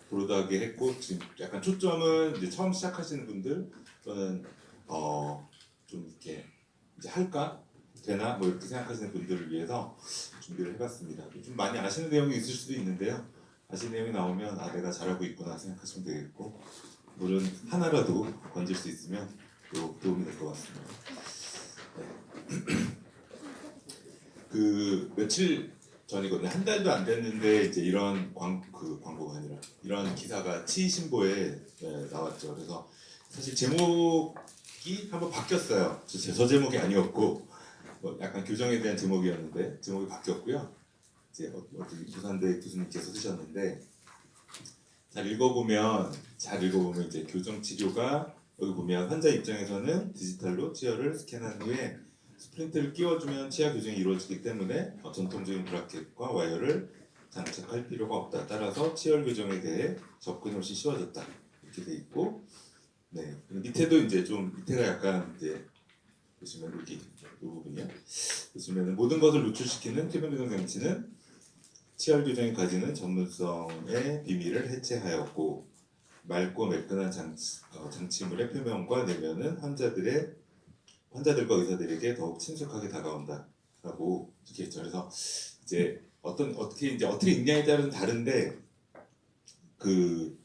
브로드하게 했고 지금 약간 초점은 이제 처음 시작하시는 분들 또는 좀 이렇게 이제 할까 되나 뭐 이렇게 생각하시는 분들을 위해서 준비를 해봤습니다. 좀 많이 아시는 내용이 있을 수도 있는데요. 아시는 내용이 나오면 아 내가 잘하고 있구나 생각하시면 되겠고 물론 하나라도 건질 수 있으면 또 도움이 될 것 같습니다. 네. 그 며칠 전이거든요. 한 달도 안 됐는데 이제 이런 광고가 아니라 이런 기사가 치신보에 나왔죠. 그래서 사실 제목이 한번 바뀌었어요. 저 제목이 아니었고 뭐 약간 교정에 대한 제목이었는데 제목이 바뀌었고요. 이제 어떻게 부산대 교수님께서 쓰셨는데 잘 읽어보면 이제 교정 치료가 여기 보면 환자 입장에서는 디지털로 치아를 스캔한 후에 스프린트를 끼워주면 치아 교정이 이루어지기 때문에 전통적인 브라켓과 와이어를 장착할 필요가 없다. 따라서 치열 교정에 대해 접근이 훨씬 쉬워졌다. 이렇게 돼 있고, 네 밑에도 이제 좀 밑에가 약간 이제 보시면 여기 이 부분이요. 보시면 모든 것을 노출시키는 표면 교정 장치는 치열 교정이 가지는 전문성의 비밀을 해체하였고 맑고 매끈한 장치물의 표면과 내면은 환자들과 의사들에게 더욱 친숙하게 다가온다라고 이렇게 했죠. 그래서 이제 어떻게 읽냐에 따른 다른데 그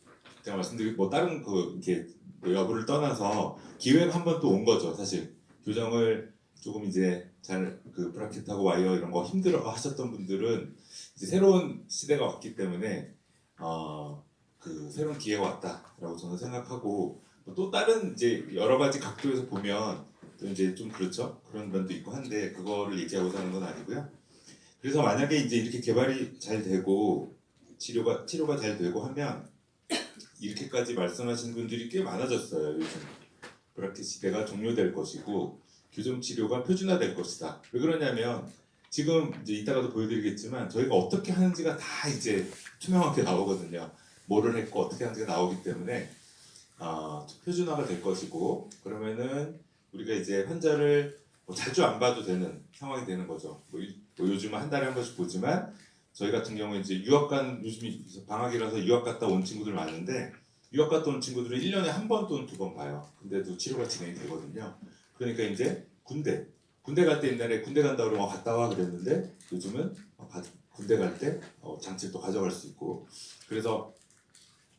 제가 말씀드린 뭐 다른 그 이렇게 뭐 여부를 떠나서 기회가 한 번 또 온 거죠. 사실 교정을 조금 이제 잘 그 브라켓하고 와이어 이런 거 힘들어 하셨던 분들은 이제 새로운 시대가 왔기 때문에 그 새로운 기회가 왔다라고 저는 생각하고 또 다른 이제 여러 가지 각도에서 보면 또 이제 좀 그렇죠. 그런 면도 있고 한데 그거를 얘기하고자 하는 건 아니고요. 그래서 만약에 이제 이렇게 개발이 잘 되고 치료가 잘 되고 하면 이렇게까지 말씀하시는 분들이 꽤 많아졌어요. 요즘 브라켓 시대가 종료될 것이고 교정 치료가 표준화될 것이다. 왜 그러냐면 지금 이제 이따가도 보여드리겠지만 저희가 어떻게 하는지가 다 이제 투명하게 나오거든요. 뭐를 했고 어떻게 하는지가 나오기 때문에 표준화가 될 것이고 그러면은 우리가 이제 환자를 뭐 자주 안 봐도 되는 상황이 되는 거죠. 뭐 요즘은 한 달에 한 번씩 보지만 저희 같은 경우에 이제 요즘이 방학이라서 유학 갔다 온 친구들 많은데 유학 갔다 온 친구들은 1년에 한 번 또는 두 번 봐요. 근데도 치료가 진행이 되거든요. 그러니까 이제 군대 갈 때 옛날에 군대 간다 그러면 갔다 와 그랬는데 요즘은 군대 갈 때 장치를 또 가져갈 수 있고 그래서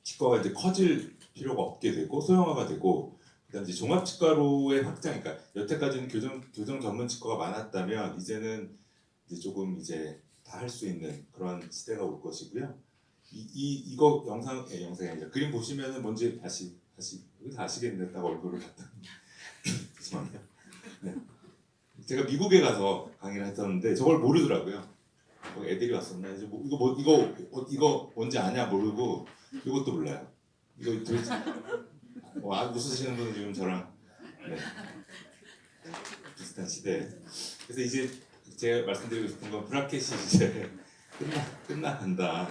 치과가 이제 커질 필요가 없게 되고 소형화가 되고 그다음 이제 종합치과로의 확장, 그러니까 여태까지는 교정 전문 치과가 많았다면 이제는 이제 조금 이제 다 할 수 있는 그런 시대가 올 것이고요. 이거 영상이 아니라 그림 보시면은 뭔지 다 아시겠는데 딱 얼굴을 갖다 죄송합니다. 네. 제가 미국에 가서 강의를 했었는데 저걸 모르더라고요. 애들이 왔었나 이제 이거 뭔지 아냐 모르고 이것도 몰라요. 이거 도대체 웃으시는 분은 지금 저랑 네, 비슷한 시대. 그래서 이제 제가 말씀드리고 싶은 건 브라켓이 이제 끝나간다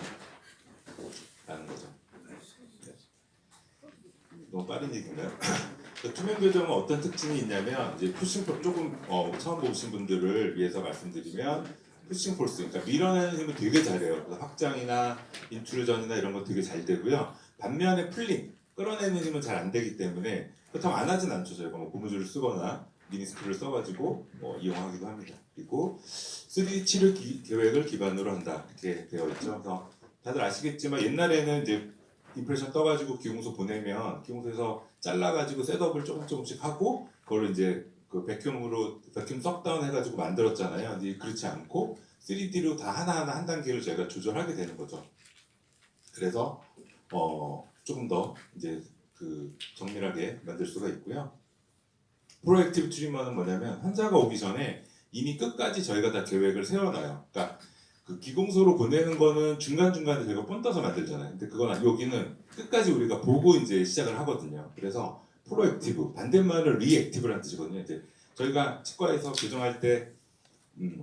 라는 거죠. 네. 너무 빠른 얘기인가요? 투명 교정은 어떤 특징이 있냐면 이제 조금 처음 보신 분들을 위해서 말씀드리면 푸싱 폴스, 그러니까 밀어내는 힘을 되게 잘해요. 그래서 확장이나 인트루전이나 이런 거 되게 잘 되고요. 반면에 풀링, 끌어내는 힘은 잘 안 되기 때문에 그렇다고 안 하진 않죠. 저희가 뭐 고무줄을 쓰거나 미니스크를 써가지고 이용하기도 합니다. 그리고 3D 치료 계획을 기반으로 한다 이렇게 되어 있죠. 그래서 다들 아시겠지만 옛날에는 이제 임프레션 떠가지고 기공소 보내면 기공소에서 잘라가지고 셋업을 조금씩 하고 그걸 이제 그 베큐um 썩다운 해가지고 만들었잖아요. 근데 그렇지 않고 3D로 다 하나하나 한 단계를 저희가 조절하게 되는 거죠. 그래서 조금 더 이제 그 정밀하게 만들 수가 있고요. 프로액티브 트리머는 뭐냐면 환자가 오기 전에 이미 끝까지 저희가 다 계획을 세워놔요. 그러니까 그 기공소로 보내는 거는 중간중간에 저희가 본 떠서 만들잖아요. 근데 그건 여기는 끝까지 우리가 보고 이제 시작을 하거든요. 그래서 프로액티브, 반대말은 리액티브라는 뜻이거든요. 이제 저희가 치과에서 교정할 때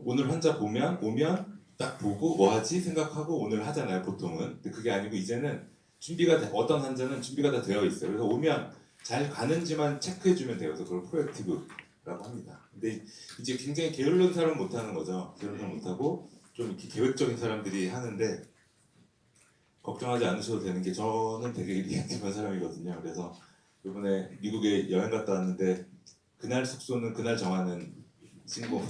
오늘 환자 오면 딱 보고 뭐 하지 생각하고 오늘 하잖아요. 보통은. 근데 그게 아니고 이제는 어떤 환자는 준비가 다 되어 있어요. 그래서 오면 잘 가는지만 체크해주면 돼요. 그래서 그걸 프로액티브라고 합니다. 근데 이제 굉장히 게으른 사람은 못하는 거죠. 게으른 사람 못하고 좀 이렇게 계획적인 사람들이 하는데 걱정하지 않으셔도 되는 게 저는 되게 리액티브한 사람이거든요. 그래서 이번에 미국에 여행 갔다 왔는데 그날 숙소는 그날 정하는 신공을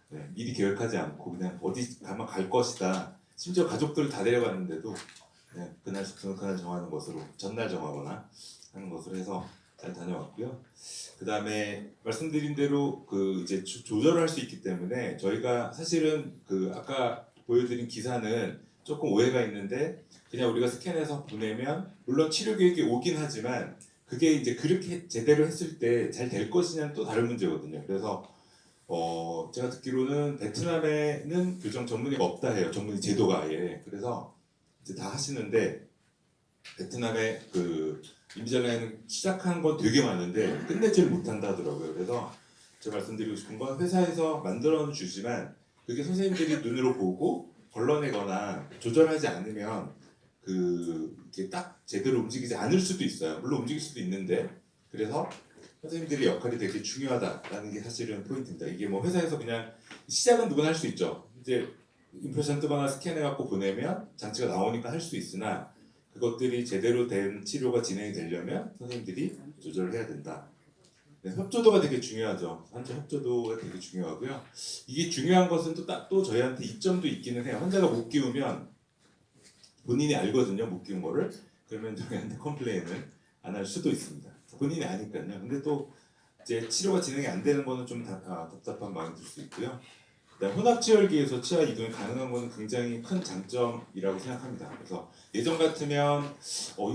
네, 미리 계획하지 않고 그냥 어디 가면 갈 것이다. 심지어 가족들을 다 데려갔는데도 그냥 그날 숙소는 그날 정하는 것으로 전날 정하거나 하는 것으로 해서 잘 다녀왔고요. 그 다음에 말씀드린 대로 그 이제 조절을 할 수 있기 때문에 저희가 사실은 그 아까 보여드린 기사는 조금 오해가 있는데 그냥 우리가 스캔해서 보내면 물론 치료 계획이 오긴 하지만 그게 이제 그렇게 제대로 했을 때 잘 될 것이냐는 또 다른 문제거든요. 그래서 제가 듣기로는 베트남에는 교정 전문의가 없다 해요. 전문의 제도가 아예. 그래서 이제 다 하시는데 베트남의 그 임자라인은 시작한 건 되게 많은데 끝내질 못한다 하더라고요. 그래서 제가 말씀드리고 싶은 건 회사에서 만들어 주지만 그게 선생님들이 눈으로 보고 걸러내거나 조절하지 않으면 이게 딱 제대로 움직이지 않을 수도 있어요. 물론 움직일 수도 있는데 그래서 선생님들의 역할이 되게 중요하다라는 게 사실은 포인트입니다. 이게 뭐 회사에서 그냥 시작은 누구나 할 수 있죠. 이제 임프레션 뜨거나 스캔해갖고 보내면 장치가 나오니까 할 수 있으나 그것들이 제대로 된 치료가 진행이 되려면 선생님들이 조절을 해야 된다. 네, 협조도가 되게 중요하죠. 환자 협조도가 되게 중요하고요. 이게 중요한 것은 또 저희한테 이점도 있기는 해요. 환자가 못 끼우면 본인이 알거든요. 못 끼운 거를. 그러면 저희한테 컴플레인을 안 할 수도 있습니다. 본인이 아니까요. 근데 또 이제 치료가 진행이 안 되는 거는 좀 답답한 마음이 들 수 있고요. 그다음 혼합치열기에서 치아 이동이 가능한 거는 굉장히 큰 장점이라고 생각합니다. 그래서 예전 같으면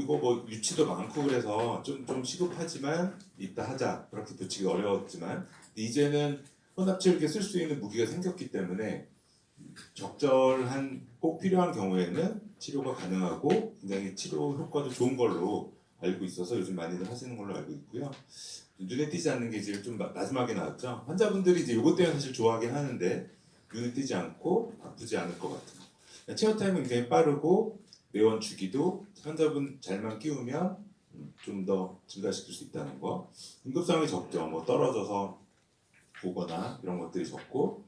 이거 뭐 유치도 많고 그래서 좀 시급하지만 이따 하자 그렇게 붙이기 어려웠지만 이제는 혼합치열기에 쓸 수 있는 무기가 생겼기 때문에 적절한 꼭 필요한 경우에는 치료가 가능하고 굉장히 치료 효과도 좋은 걸로 알고 있어서 요즘 많이들 하시는 걸로 알고 있고요. 눈에 띄지 않는 게 이제 좀 마지막에 나왔죠. 환자분들이 이제 이것 때문에 사실 좋아하긴 하는데 눈에 띄지 않고 아프지 않을 것 같은. 체어 타임은 굉장히 빠르고 내원 주기도 환자분 잘만 끼우면 좀 더 증가시킬 수 있다는 거. 응급상황이 적죠. 뭐 떨어져서 보거나 이런 것들이 적고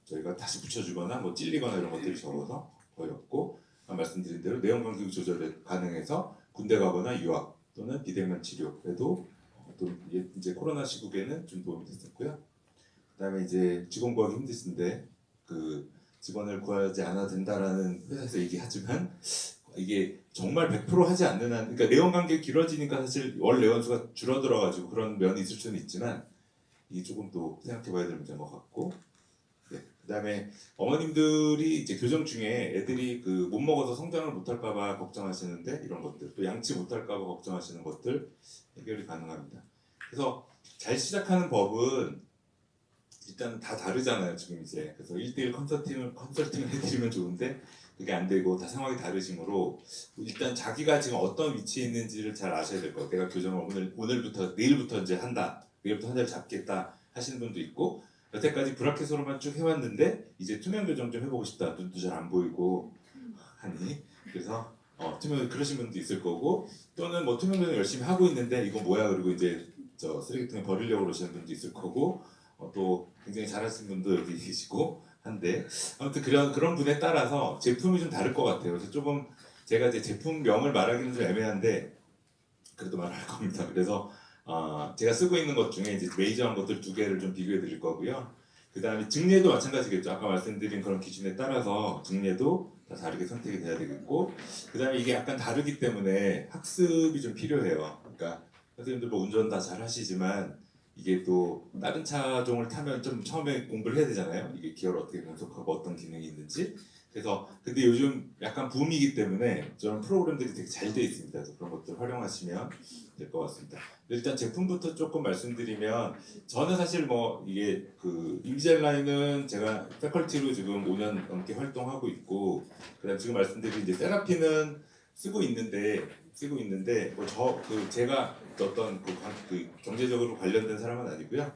저희가 다시 붙여주거나 뭐 찔리거나 이런 것들이 적어서 거의 없고 말씀드린 대로 내원 간격 조절이 가능해서 군대 가거나 유학 또는 비대면 치료에도 또 이제 코로나 시국에는 좀 도움이 됐었고요. 그다음에 이제 직원 구하기 힘드신데 그 직원을 구하지 않아도 된다라는 회사에서 얘기하지만 이게 정말 100% 하지 않는 한, 그러니까 내원 간격이 길어지니까 사실 월 내원 수가 줄어들어가지고 그런 면이 있을 수는 있지만 이게 조금 또 생각해봐야 될 문제인 것 같고. 네. 그다음에 어머님들이 이제 교정 중에 애들이 그 못 먹어서 성장을 못할까봐 걱정하시는데 이런 것들 또 양치 못할까봐 걱정하시는 것들 해결이 가능합니다. 그래서 잘 시작하는 법은 일단 다 다르잖아요 지금 이제. 그래서 1대1 컨설팅을 해드리면 좋은데 그게 안 되고 다 상황이 다르시므로 일단 자기가 지금 어떤 위치에 있는지를 잘 아셔야 될 것 같아요. 내가 교정을 오늘부터 내일부터 이제 한다, 내일부터 환자를 잡겠다 하시는 분도 있고 여태까지 브라켓으로만 쭉 해왔는데 이제 투명 교정 좀 해보고 싶다, 눈도 잘 안 보이고 하니 그래서 투명 그러신 분도 있을 거고 또는 뭐 투명 교정 열심히 하고 있는데 이거 뭐야 그리고 이제 저 쓰레기통에 버리려고 그러시는 분도 있을 거고 또 굉장히 잘하시는 분도 여기 계시고 한데 아무튼 그런 분에 따라서 제품이 좀 다를 것 같아요. 그래서 조금 제가 이제 제품명을 말하기는 좀 애매한데 그래도 말할 겁니다. 그래서 제가 쓰고 있는 것 중에 이제 메이저한 것들 2개를 좀 비교해 드릴 거고요. 그 다음에 증례도 마찬가지겠죠. 아까 말씀드린 그런 기준에 따라서 증례도 다 다르게 선택이 돼야 되겠고 그 다음에 이게 약간 다르기 때문에 학습이 좀 필요해요. 그러니까 선생님들 뭐 운전 다 잘 하시지만 이게 또 다른 차종을 타면 좀 처음에 공부를 해야 되잖아요. 이게 기어를 어떻게 분석하고 어떤 기능이 있는지. 그래서 근데 요즘 약간 붐이기 때문에 저런 프로그램들이 되게 잘 돼 있습니다. 그래서 그런 것들 활용하시면 될 것 같습니다. 일단 제품부터 조금 말씀드리면 저는 사실 뭐 이게 그 인비젤라인은 제가 패컬티로 지금 5년 넘게 활동하고 있고 그다음 지금 말씀드린 이제 세라피는 쓰고 있는데 뭐 제가 어떤 그 경제적으로 관련된 사람은 아니고요.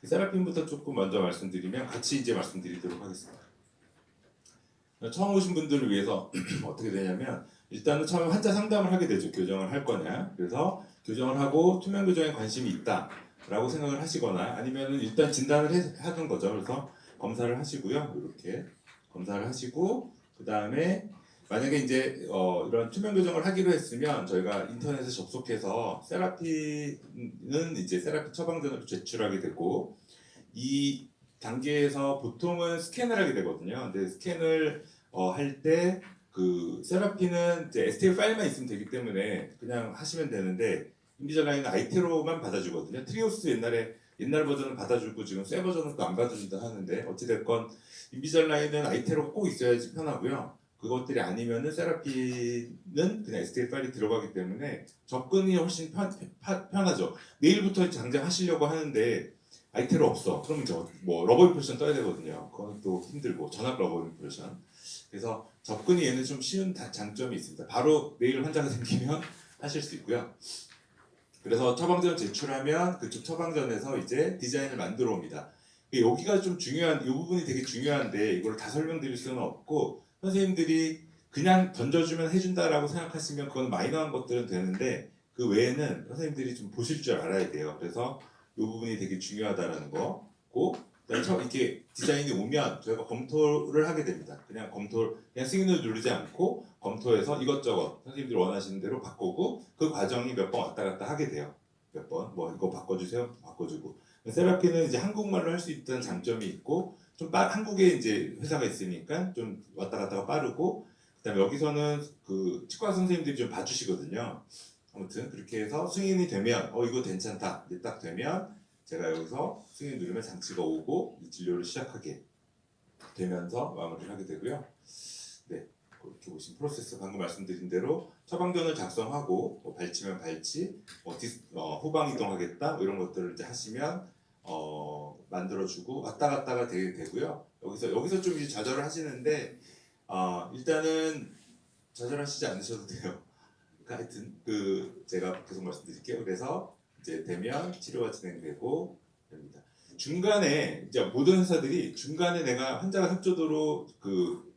세라핀부터 조금 먼저 말씀드리면 같이 이제 말씀드리도록 하겠습니다. 처음 오신 분들을 위해서 어떻게 되냐면 일단은 처음에 환자 상담을 하게 되죠. 교정을 할 거냐. 그래서 교정을 하고 투명 교정에 관심이 있다라고 생각을 하시거나 아니면은 일단 진단을 하는 거죠. 그래서 검사를 하시고요. 이렇게 검사를 하시고 그 다음에 만약에 이제 이런 투명 교정을 하기로 했으면 저희가 인터넷에 접속해서 세라피는 이제 세라피 처방전을 제출하게 되고 이 단계에서 보통은 스캔을 하게 되거든요. 근데 스캔을 할 때 그 세라피는 이제 STL 파일만 있으면 되기 때문에 그냥 하시면 되는데 인비절라인은 아이테로만 받아주거든요. 트리오스 옛날 버전은 받아주고 지금 새 버전은 또 안 받아준다 하는데 어찌됐건 인비절라인은 아이테로가 꼭 있어야지 편하고요. 그것들이 아니면은 세라피는 그냥 STL 파일이 들어가기 때문에 접근이 훨씬 편하죠. 내일부터 당장 하시려고 하는데 아이테로 없어. 그럼 이제 뭐 러버 임프레션 떠야 되거든요. 그건 또 힘들고 전압 러버 임프레션. 그래서 접근이 얘는 좀 쉬운 장점이 있습니다. 바로 내일 환자가 생기면 하실 수 있고요. 그래서 처방전을 제출하면 그쪽 처방전에서 이제 디자인을 만들어 옵니다. 여기가 좀 중요한, 이 부분이 되게 중요한데 이걸 다 설명드릴 수는 없고 선생님들이 그냥 던져주면 해준다라고 생각하시면 그건 마이너한 것들은 되는데 그 외에는 선생님들이 좀 보실 줄 알아야 돼요. 그래서 이 부분이 되게 중요하다라는 거고 이렇게 디자인이 오면 저희가 검토를 하게 됩니다. 그냥 승인을 누르지 않고 검토해서 이것저것 선생님들이 원하시는 대로 바꾸고 그 과정이 몇 번 왔다 갔다 하게 돼요. 몇 번 뭐 이거 바꿔주세요 바꿔주고 세라피는 이제 한국말로 할 수 있다는 장점이 있고 좀 한국에 이제 회사가 있으니까 좀 왔다 갔다가 빠르고 그다음에 여기서는 그 치과 선생님들이 좀 봐주시거든요. 아무튼 그렇게 해서 승인이 되면 이거 괜찮다 이제 딱 되면 제가 여기서 승인 누르면 장치가 오고 이 진료를 시작하게 되면서 마무리를 하게 되고요. 네, 이렇게 보시면 프로세스 방금 말씀드린 대로 처방전을 작성하고 발치면 발치, 후방 이동하겠다 뭐 이런 것들을 이제 하시면 만들어주고 왔다 갔다가 되고요. 여기서 좀 이제 좌절을 하시는데 일단은 좌절하시지 않으셔도 돼요. 하여튼 제가 계속 말씀드릴게요. 그래서 이제 되면 치료가 진행되고 됩니다. 중간에 이제 모든 회사들이 중간에 내가 환자가 협조도로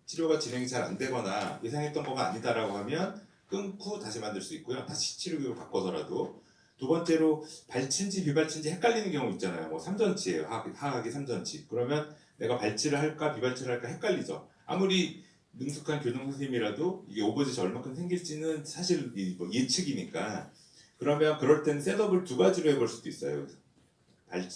치료가 진행이 잘 안 되거나 예상했던 거가 아니다라고 하면 끊고 다시 만들 수 있고요. 다시 치료기로 바꿔서라도. 두 번째로 발치인지 비발치인지 헷갈리는 경우 있잖아요. 뭐 삼전치예요. 하악이 삼전치. 그러면 내가 발치를 할까 비발치를 할까 헷갈리죠. 아무리 능숙한 교정 선생님이라도 이게 오버제시 얼마큼 생길지는 사실 뭐 예측이니까 그러면 그럴 때는 셋업을 두 가지로 해볼 수도 있어요.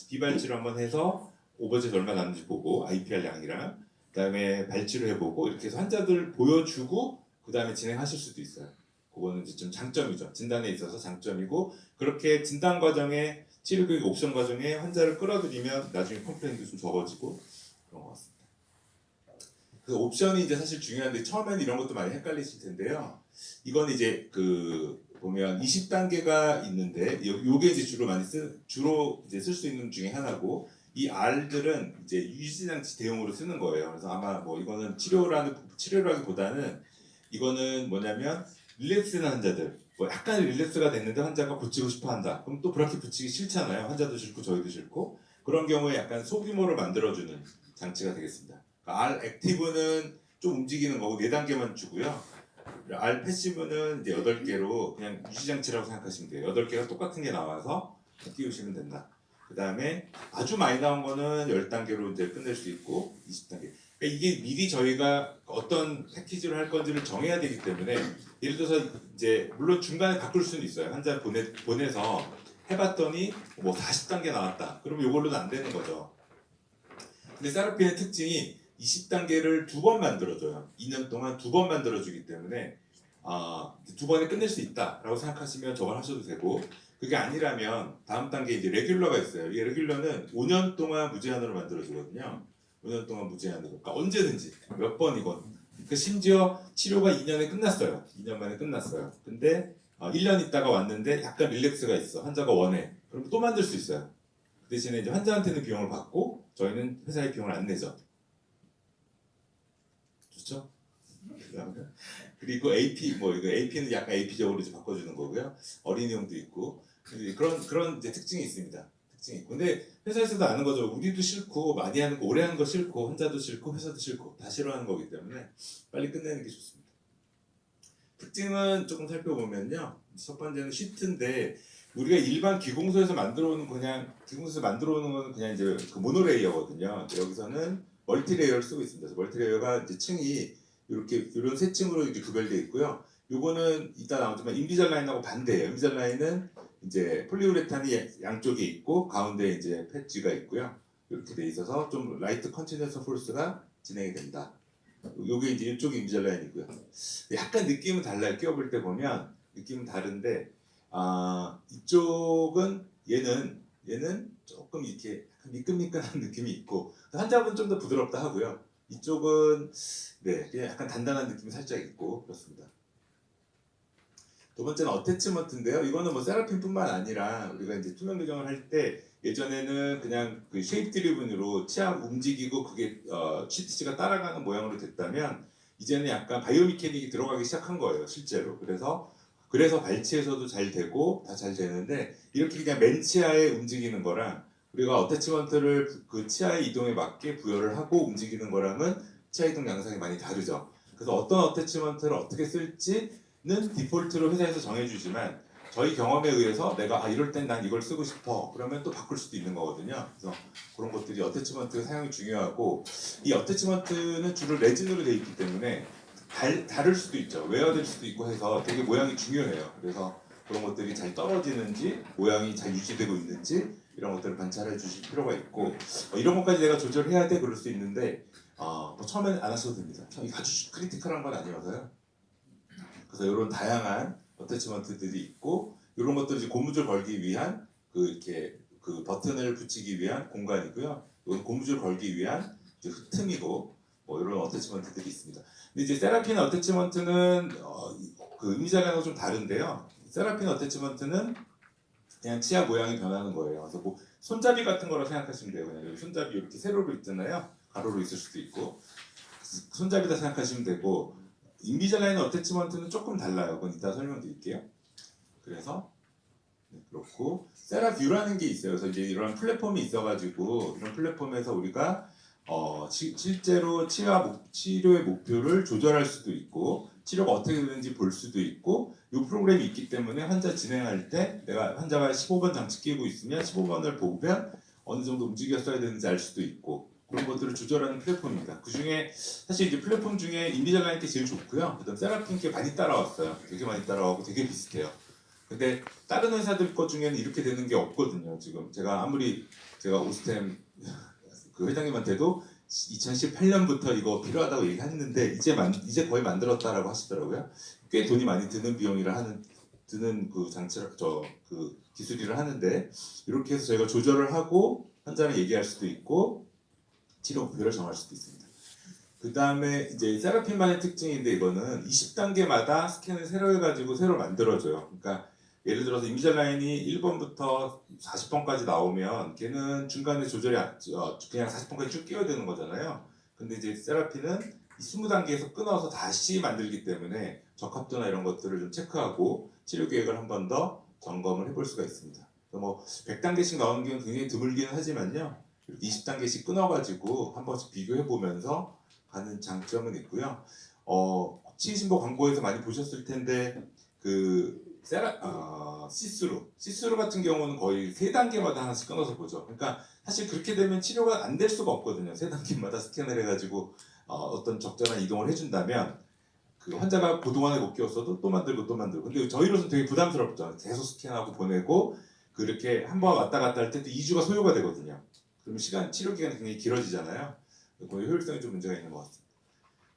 비발치로 한번 해서 오버제시 얼마 남는지 보고 IPR 양이랑 그다음에 발치로 해보고 이렇게 해서 환자들 보여주고 그다음에 진행하실 수도 있어요. 그거는 이제 좀 장점이죠. 진단에 있어서 장점이고 그렇게 진단 과정에 치료 교육 옵션 과정에 환자를 끌어들이면 나중에 컴플레인도 좀 적어지고 그런 것 같습니다. 그 옵션이 이제 사실 중요한데 처음에는 이런 것도 많이 헷갈리실 텐데요. 이건 이제 보면 20단계가 있는데 요게 이제 주로 이제 쓸 수 있는 중에 하나고 이 R들은 이제 유지장치 대용으로 쓰는 거예요. 그래서 아마 뭐 이거는 치료라기보다는 이거는 뭐냐면 릴랩스는 환자들 뭐 약간 릴랩스가 됐는데 환자가 고치고 싶어 한다. 그럼 또 브라켓 붙이기 싫잖아요. 환자도 싫고 저희도 싫고 그런 경우에 약간 소규모를 만들어주는 장치가 되겠습니다. 그러니까 R 액티브는 좀 움직이는 거고 4단계만 주고요. R 패시브는 이제 8개로 그냥 유지장치라고 생각하시면 돼요. 8개가 똑같은 게 나와서 끼우시면 된다. 그 다음에 아주 많이 나온 거는 10단계로 이제 끝낼 수 있고 20단계. 그러니까 이게 미리 저희가 어떤 패키지로 할 건지를 정해야 되기 때문에 예를 들어서 이제 물론 중간에 바꿀 수는 있어요. 환자 보내서 해봤더니 뭐 40단계 나왔다. 그러면 이걸로는 안 되는 거죠. 근데 세라피의 특징이 20단계를 2번 만들어줘요. 2년 동안 2번 만들어주기 때문에 2번에 끝낼 수 있다라고 생각하시면 저걸 하셔도 되고 그게 아니라면 다음 단계 이제 레귤러가 있어요. 이 레귤러는 5년 동안 무제한으로 만들어주거든요. 5년 동안 무제한으로. 그러니까 언제든지 몇 번이건. 그 심지어 치료가 2년에 끝났어요. 2년 만에 끝났어요. 근데 1년 있다가 왔는데 약간 릴렉스가 있어. 환자가 원해. 그럼 또 만들 수 있어요. 그 대신에 이제 환자한테는 비용을 받고 저희는 회사에 비용을 안 내죠. 좋죠? 그리고 AP 뭐 이거 AP는 약간 AP적으로 이제 바꿔주는 거고요. 어린이용도 있고 그런 이제 특징이 있습니다. 특징이 있고 근데 회사에서도 아는 거죠. 우리도 싫고 많이 하는 거 오래 하는 거 싫고 환자도 싫고 회사도 싫고 다 싫어하는 거기 때문에 빨리 끝내는 게 좋습니다. 특징은 조금 살펴보면요. 첫 번째는 시트인데 우리가 일반 기공소에서 만들어 오는 거는 그냥 이제 모노레이어거든요. 여기서는 멀티레이어를 쓰고 있습니다. 그래서 멀티레이어가 이제 층이 이렇게 이런 세 층으로 이렇게 구별되어 있고요. 요거는 이따 나오지만 인비절라인하고 반대예요. 인비절라인은 이제 폴리우레탄이 양쪽에 있고 가운데 이제 패치가 있고요. 이렇게 돼 있어서 좀 라이트 컨티뉴어스 폴스가 진행이 된다. 요게 이제 이쪽이 인비절라인이고요. 약간 느낌은 달라요. 끼워볼 때 보면 느낌은 다른데 이쪽은 얘는 조금 이렇게 미끈미끈한 느낌이 있고 환자분 좀 더 부드럽다 하고요. 이쪽은 네 그냥 약간 단단한 느낌이 살짝 있고 그렇습니다. 두 번째는 어태치먼트인데요. 이거는 뭐 세라핀뿐만 아니라 우리가 이제 투명 교정을 할 때 예전에는 그냥 그 쉐입 드리븐으로 치아 움직이고 그게 CTC가 따라가는 모양으로 됐다면 이제는 약간 바이오미케닉이 들어가기 시작한 거예요, 실제로. 그래서 발치에서도 잘 되고 다 잘 되는데 이렇게 그냥 맨 치아에 움직이는 거랑 우리가 어태치먼트를 그 치아의 이동에 맞게 부여를 하고 움직이는 거랑은 치아 이동 양상이 많이 다르죠. 그래서 어떤 어태치먼트를 어떻게 쓸지는 디폴트로 회사에서 정해주지만 저희 경험에 의해서 내가 이럴 땐 난 이걸 쓰고 싶어 그러면 또 바꿀 수도 있는 거거든요. 그래서 그런 것들이 어태치먼트 사용이 중요하고 이 어태치먼트는 주로 레진으로 되어 있기 때문에 다를 수도 있죠. 웨어될 수도 있고 해서 되게 모양이 중요해요. 그래서 그런 것들이 잘 떨어지는지 모양이 잘 유지되고 있는지 이런 것들을 관찰해 주실 필요가 있고 이런 것까지 내가 조절해야 돼 그럴 수 있는데 뭐 처음엔 안 하셔도 됩니다. 이게 아주 크리티컬한 건 아니어서요. 그래서 이런 다양한 어태치먼트들이 있고 이런 것들을 이제 고무줄 걸기 위한 이렇게 그 버튼을 붙이기 위한 공간이고요. 이건 고무줄 걸기 위한 이제 틈이고 뭐 이런 어태치먼트들이 있습니다. 근데 이제 세라핀 어태치먼트는 그 의미자랑하고 좀 다른데요. 세라핀 어태치먼트는 그냥 치아 모양이 변하는 거예요. 그래서 뭐 손잡이 같은 거라 생각하시면 돼요. 그냥 여기 손잡이 이렇게 세로로 있잖아요. 가로로 있을 수도 있고 손잡이다 생각하시면 되고 인비절라인 어태치먼트는 조금 달라요. 그건 이따 설명드릴게요. 그래서 그렇고 세라뷰라는 게 있어요. 그래서 이제 이런 플랫폼이 있어가지고 이런 플랫폼에서 우리가 실제로 치료의 목표를 조절할 수도 있고 치료가 어떻게 되는지 볼 수도 있고 이 프로그램이 있기 때문에 환자 진행할 때 내가 환자가 15번 장치 끼고 있으면 15번을 보면 어느 정도 움직였어야 되는지 알 수도 있고 그런 것들을 조절하는 플랫폼입니다. 그 중에 사실 이제 플랫폼 중에 인비절라인 게 제일 좋고요. 그다음 세라핀 게 많이 따라왔어요. 되게 많이 따라와고 되게 비슷해요. 근데 다른 회사들 것 중에는 이렇게 되는 게 없거든요. 지금 제가 오스템 그 회장님한테도 2018년부터 이거 필요하다고 얘기했는데 이제 거의 만들었다라고 하시더라고요. 꽤 돈이 많이 드는 드는 그 그 기술이를 하는데 이렇게 해서 저희가 조절을 하고 환자랑 얘기할 수도 있고 치료 목표를 정할 수도 있습니다. 그 다음에 이제 세라핀만의 특징인데 이거는 20단계마다 스캔을 새로 해가지고 새로 만들어줘요. 그러니까 예를 들어서 인비절라인이 1번부터 40번까지 나오면 걔는 중간에 조절이 그냥 40번까지 쭉 끼워야 되는 거잖아요. 근데 이제 세라핀은 20단계에서 끊어서 다시 만들기 때문에 적합도나 이런 것들을 좀 체크하고 치료 계획을 한 번 더 점검을 해볼 수가 있습니다. 뭐 100단계씩 나오는 경우는 굉장히 드물기는 하지만요. 20단계씩 끊어가지고 한 번씩 비교해 보면서 가는 장점은 있고요. 치신보 광고에서 많이 보셨을 텐데 시스루 같은 경우는 거의 3단계마다 하나씩 끊어서 보죠. 그러니까 사실 그렇게 되면 치료가 안 될 수가 없거든요. 3단계마다 스캔을 해가지고 어떤 적절한 이동을 해준다면 그 환자가 그동안에 못 끼웠어도 또 만들고 또 만들고 근데 저희로서는 되게 부담스럽죠. 계속 스캔하고 보내고 그렇게 한 번 왔다 갔다 할 때도 2주가 소요가 되거든요. 그러면 치료 기간이 굉장히 길어지잖아요. 그 효율성이 좀 문제가 있는 것 같습니다.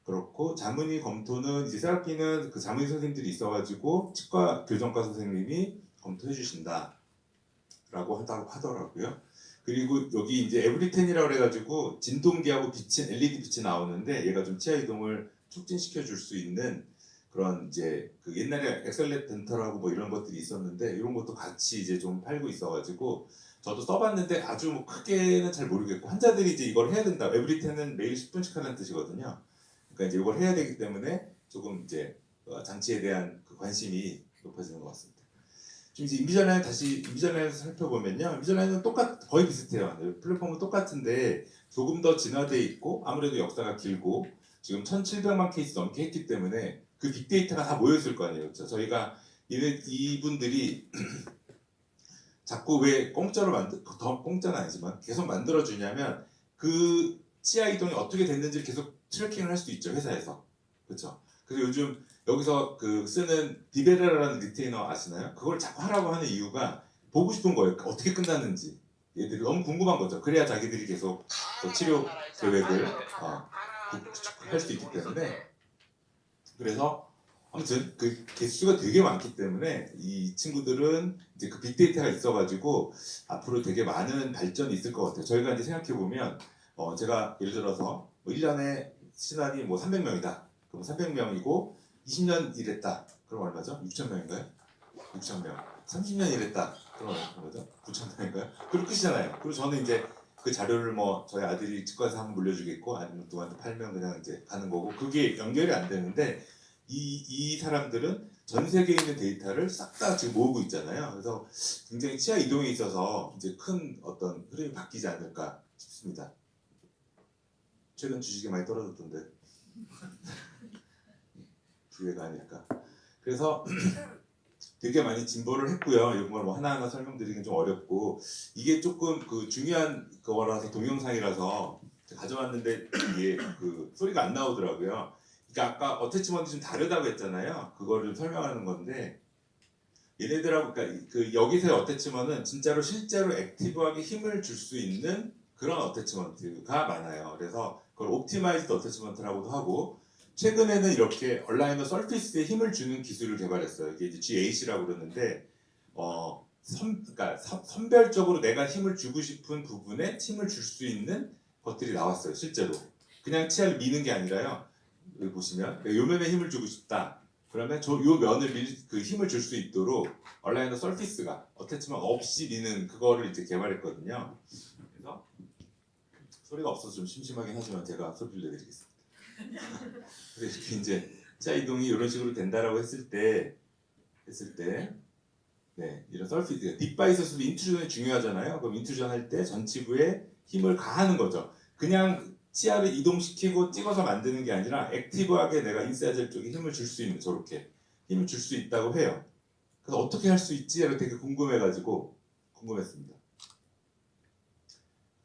그렇고 자문의 검토는 이제 세라핀은 그 자문의 선생님들이 있어가지고 치과 교정과 선생님이 검토해 주신다라고 하더라고요. 그리고 여기 이제 에브리텐이라고 해가지고 진동기하고 LED 빛이 나오는데 얘가 좀 치아 이동을 촉진시켜 줄 수 있는 그런 이제 그 옛날에 엑셀렛 덴터라고 뭐 이런 것들이 있었는데 이런 것도 같이 이제 좀 팔고 있어가지고 저도 써봤는데 아주 뭐 크게는 잘 모르겠고 환자들이 이제 이걸 해야 된다. 에브리텐은 매일 10분씩 하는 뜻이거든요. 그러니까 이제 이걸 해야 되기 때문에 조금 이제 장치에 대한 그 관심이 높아지는 것 같습니다. 지금 이제 인비절라인에서 살펴보면요, 인비절라인은 거의 비슷해요. 플랫폼은 똑같은데 조금 더 진화돼 있고 아무래도 역사가 길고 지금 1,700만 케이스 넘게 했기 때문에 그 빅데이터가 다 모였을 거 아니에요. 그렇죠? 저희가 이분들이 자꾸 왜 더 공짜는 아니지만 계속 만들어주냐면 그 치아 이동이 어떻게 됐는지를 계속 트래킹을 할 수도 있죠, 회사에서. 그렇죠. 그래서 요즘 여기서 그 쓰는 디베라라는 리테이너 아시나요? 그걸 자꾸 하라고 하는 이유가 보고 싶은 거예요. 어떻게 끝났는지. 얘들이 너무 궁금한 거죠. 그래야 자기들이 계속 또 치료 계획을 구축할 수 있기 때문에. 그래서 아무튼 그 개수가 되게 많기 때문에 이 친구들은 이제 그 빅데이터가 있어가지고 앞으로 되게 많은 발전이 있을 것 같아요. 저희가 이제 생각해 보면 제가 예를 들어서 뭐 1년에 신안이 뭐 300명이다. 그럼 300명이고 20년 일했다. 그럼 얼마죠? 6,000명인가요? 6,000명. 30년 일했다. 그럼 얼마죠? 9,000명인가요? 그리고 끝이잖아요. 그리고 저는 이제 그 자료를 뭐 저희 아들이 치과에서 한번 물려주겠고 아니면 누구한테 팔면 그냥 이제 가는 거고 그게 연결이 안 되는데 이 사람들은 전 세계에 있는 데이터를 싹 다 지금 모으고 있잖아요. 그래서 굉장히 치아 이동에 있어서 이제 큰 어떤 흐름이 바뀌지 않을까 싶습니다. 최근 주식이 많이 떨어졌던데 기회가 아닐까. 그래서 되게 많이 진보를 했고요. 이런 걸 뭐 하나하나 설명드리긴 좀 어렵고 이게 조금 그 중요한 거라서 동영상이라서 가져왔는데 이게 그 소리가 안 나오더라고요. 그러니까 아까 어태치먼트 좀 다르다고 했잖아요. 그거를 설명하는 건데 얘네들하고 그러니까 그 여기서의 어태치먼트는 진짜로 실제로 액티브하게 힘을 줄 수 있는 그런 어태치먼트가 많아요. 그래서 그걸 옵티마이즈드 어태치먼트라고도 하고 최근에는 이렇게 얼라이너 서피스에 힘을 주는 기술을 개발했어요. 이게 이제 GAC라고 그러는데 그러니까 선별적으로 내가 힘을 주고 싶은 부분에 힘을 줄 수 있는 것들이 나왔어요. 실제로 그냥 치아를 미는 게 아니라요. 여기 보시면 요 면에 힘을 주고 싶다. 그러면 요 면을 그 힘을 줄 수 있도록 얼라이너 서피스가 어태치먼트 없이 미는 그거를 이제 개발했거든요. 그래서 소리가 없어서 좀 심심하긴 하지만 제가 소리를 내드리겠습니다. 그래서 이렇게 이제 치아 이동이 이런 식으로 된다라고 했을 때 네, 이런 서피스 딥바이서스도 인투전이 중요하잖아요. 그럼 인투전 할 때 전치부에 힘을 가하는 거죠. 그냥 치아를 이동시키고 찍어서 만드는 게 아니라 액티브하게 내가 인사이드 쪽에 힘을 줄 수 있는 저렇게 힘을 줄 수 있다고 해요. 그래서 어떻게 할 수 있지? 되게 궁금했습니다.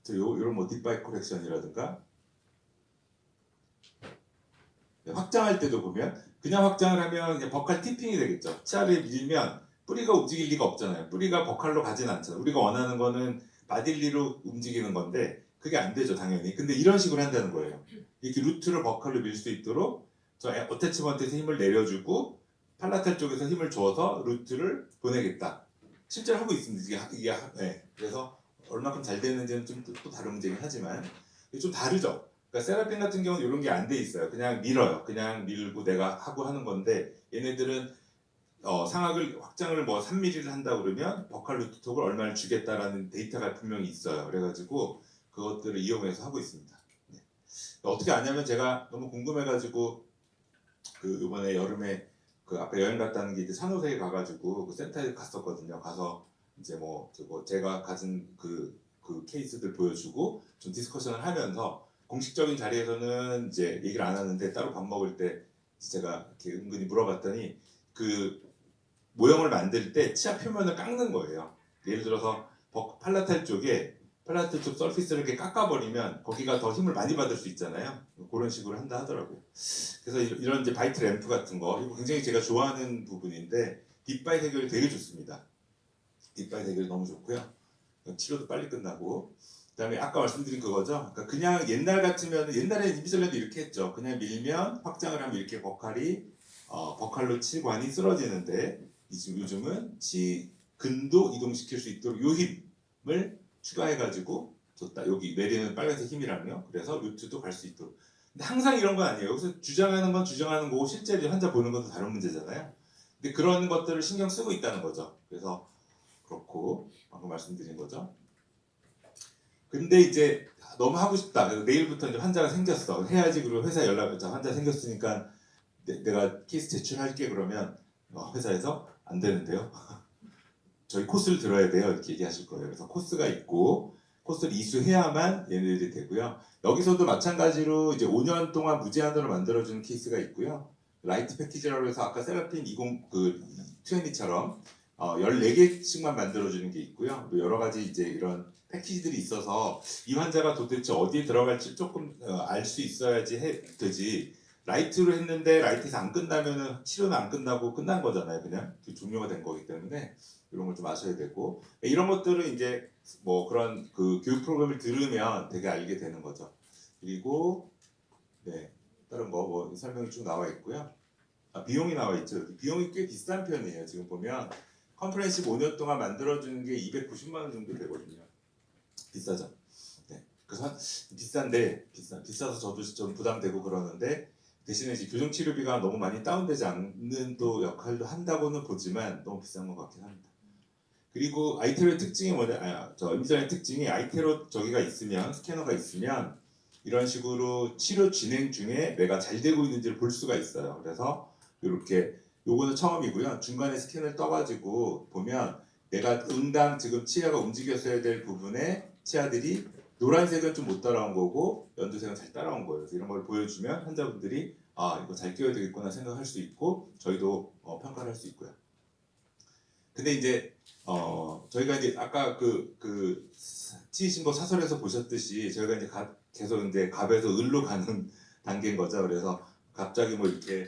이런 뭐 딥바이 코렉션이라든가 확장할 때도 보면 그냥 확장을 하면 그냥 버칼 티핑이 되겠죠. 치아를 밀면 뿌리가 움직일 리가 없잖아요. 뿌리가 버칼로 가진 않잖아요. 우리가 원하는 거는 마딜리로 움직이는 건데 그게 안 되죠, 당연히. 근데 이런 식으로 한다는 거예요. 이렇게 루트를 버칼로 밀 수 있도록 저 어태치먼트에서 힘을 내려주고 팔라탈 쪽에서 힘을 줘서 루트를 보내겠다. 실제로 하고 있습니다. 네. 그래서 얼마큼 잘 되는지는 좀 또 다른 문제긴 하지만 좀 다르죠. 그러니까 세라핀 같은 경우는 이런 게 안 돼 있어요. 그냥 밀어요. 그냥 밀고 내가 하고 하는 건데 얘네들은 상악을 확장을 뭐 3mm를 한다 그러면 버칼 루트톡을 얼마를 주겠다라는 데이터가 분명히 있어요. 그래가지고 그것들을 이용해서 하고 있습니다. 네. 어떻게 아냐면 제가 너무 궁금해가지고 그 이번에 여름에 그 아까 여행 갔다는 게 이제 산호세에 가가지고 그 센터에 갔었거든요. 가서 이제 뭐 제가 가진 그 케이스들 보여주고 좀 디스커션을 하면서 공식적인 자리에서는 이제 얘기를 안 하는데 따로 밥 먹을 때 제가 이렇게 은근히 물어봤더니 그 모형을 만들 때 치아 표면을 깎는 거예요. 예를 들어서 팔라탈 쪽 서피스를 이렇게 깎아버리면 거기가 더 힘을 많이 받을 수 있잖아요. 그런 식으로 한다 하더라고요. 그래서 이런 이제 바이트 램프 같은 거 이거 굉장히 제가 좋아하는 부분인데 딥바이 해결이 되게 좋습니다. 딥바이 해결이 너무 좋고요. 치료도 빨리 끝나고 그다음에 아까 말씀드린 그거죠. 그러니까 그냥 옛날 같으면 옛날에 인비설렌도 이렇게 했죠. 그냥 밀면 확장을 하면 이렇게 버칼로 치관이 쓰러지는데 요즘은 치근도 이동시킬 수 있도록 요 힘을 추가해가지고 줬다. 여기 내리는 빨간색 힘이라며. 그래서 루트도 갈 수 있도록. 근데 항상 이런 건 아니에요. 여기서 주장하는 건 주장하는 거고 실제로 환자 보는 것도 다른 문제잖아요. 근데 그런 것들을 신경 쓰고 있다는 거죠. 그래서 그렇고 방금 말씀드린 거죠. 근데 이제 너무 하고 싶다. 그래서 내일부터 이제 환자가 생겼어. 해야지. 그리고 회사 연락해서 환자 생겼으니까 내가 케이스 제출할게. 그러면 회사에서 안 되는데요. 저희 코스를 들어야 돼요. 이렇게 얘기하실 거예요. 그래서 코스가 있고 코스를 이수해야만 얘네들이 되고요. 여기서도 마찬가지로 이제 5년 동안 무제한으로 만들어주는 케이스가 있고요. 라이트 패키지라고 해서 아까 세라핀 20처럼 14개씩만 만들어주는 게 있고요. 또 여러 가지 이제 이런 패키지들이 있어서 이 환자가 도대체 어디에 들어갈지 조금 알 수 있어야지 되지. 라이트로 했는데 라이트에서 안 끝나면은 치료는 안 끝나고 끝난 거잖아요. 그냥 종료가 된 거기 때문에 이런 걸 좀 아셔야 되고 이런 것들은 이제 뭐 그런 그 교육 프로그램을 들으면 되게 알게 되는 거죠. 그리고 네 다른 거 뭐 설명이 쭉 나와 있고요. 비용이 나와 있죠. 비용이 꽤 비싼 편이에요. 지금 보면 컨퍼런스 5년 동안 만들어주는 게 290만 원 정도 되거든요. 비싸죠. 네. 그래서 비싸서 저도 좀 부담되고 그러는데 대신에 이제 교정 치료비가 너무 많이 다운되지 않는 또 역할도 한다고는 보지만 너무 비싼 것 같긴 합니다. 그리고 아이테로의 특징이 뭐냐? 임비전의 특징이 아이테로 저기가 있으면 스캐너가 있으면 이런 식으로 치료 진행 중에 내가 잘 되고 있는지를 볼 수가 있어요. 그래서 이렇게 요거는 처음이고요. 중간에 스캔을 떠가지고 보면 내가 응당 지금 치아가 움직였어야 될 부분에 치아들이 노란색은 좀 못 따라온 거고 연두색은 잘 따라온 거예요. 그래서 이런 걸 보여주면 환자분들이 아 이거 잘 끼워야 되겠구나 생각할 수 있고 저희도 평가를 할 수 있고요. 근데 이제 저희가 이제 아까 그 치신보 사설에서 보셨듯이 저희가 이제 계속 이제 갑에서 을로 가는 단계인 거죠. 그래서 갑자기 뭐 이렇게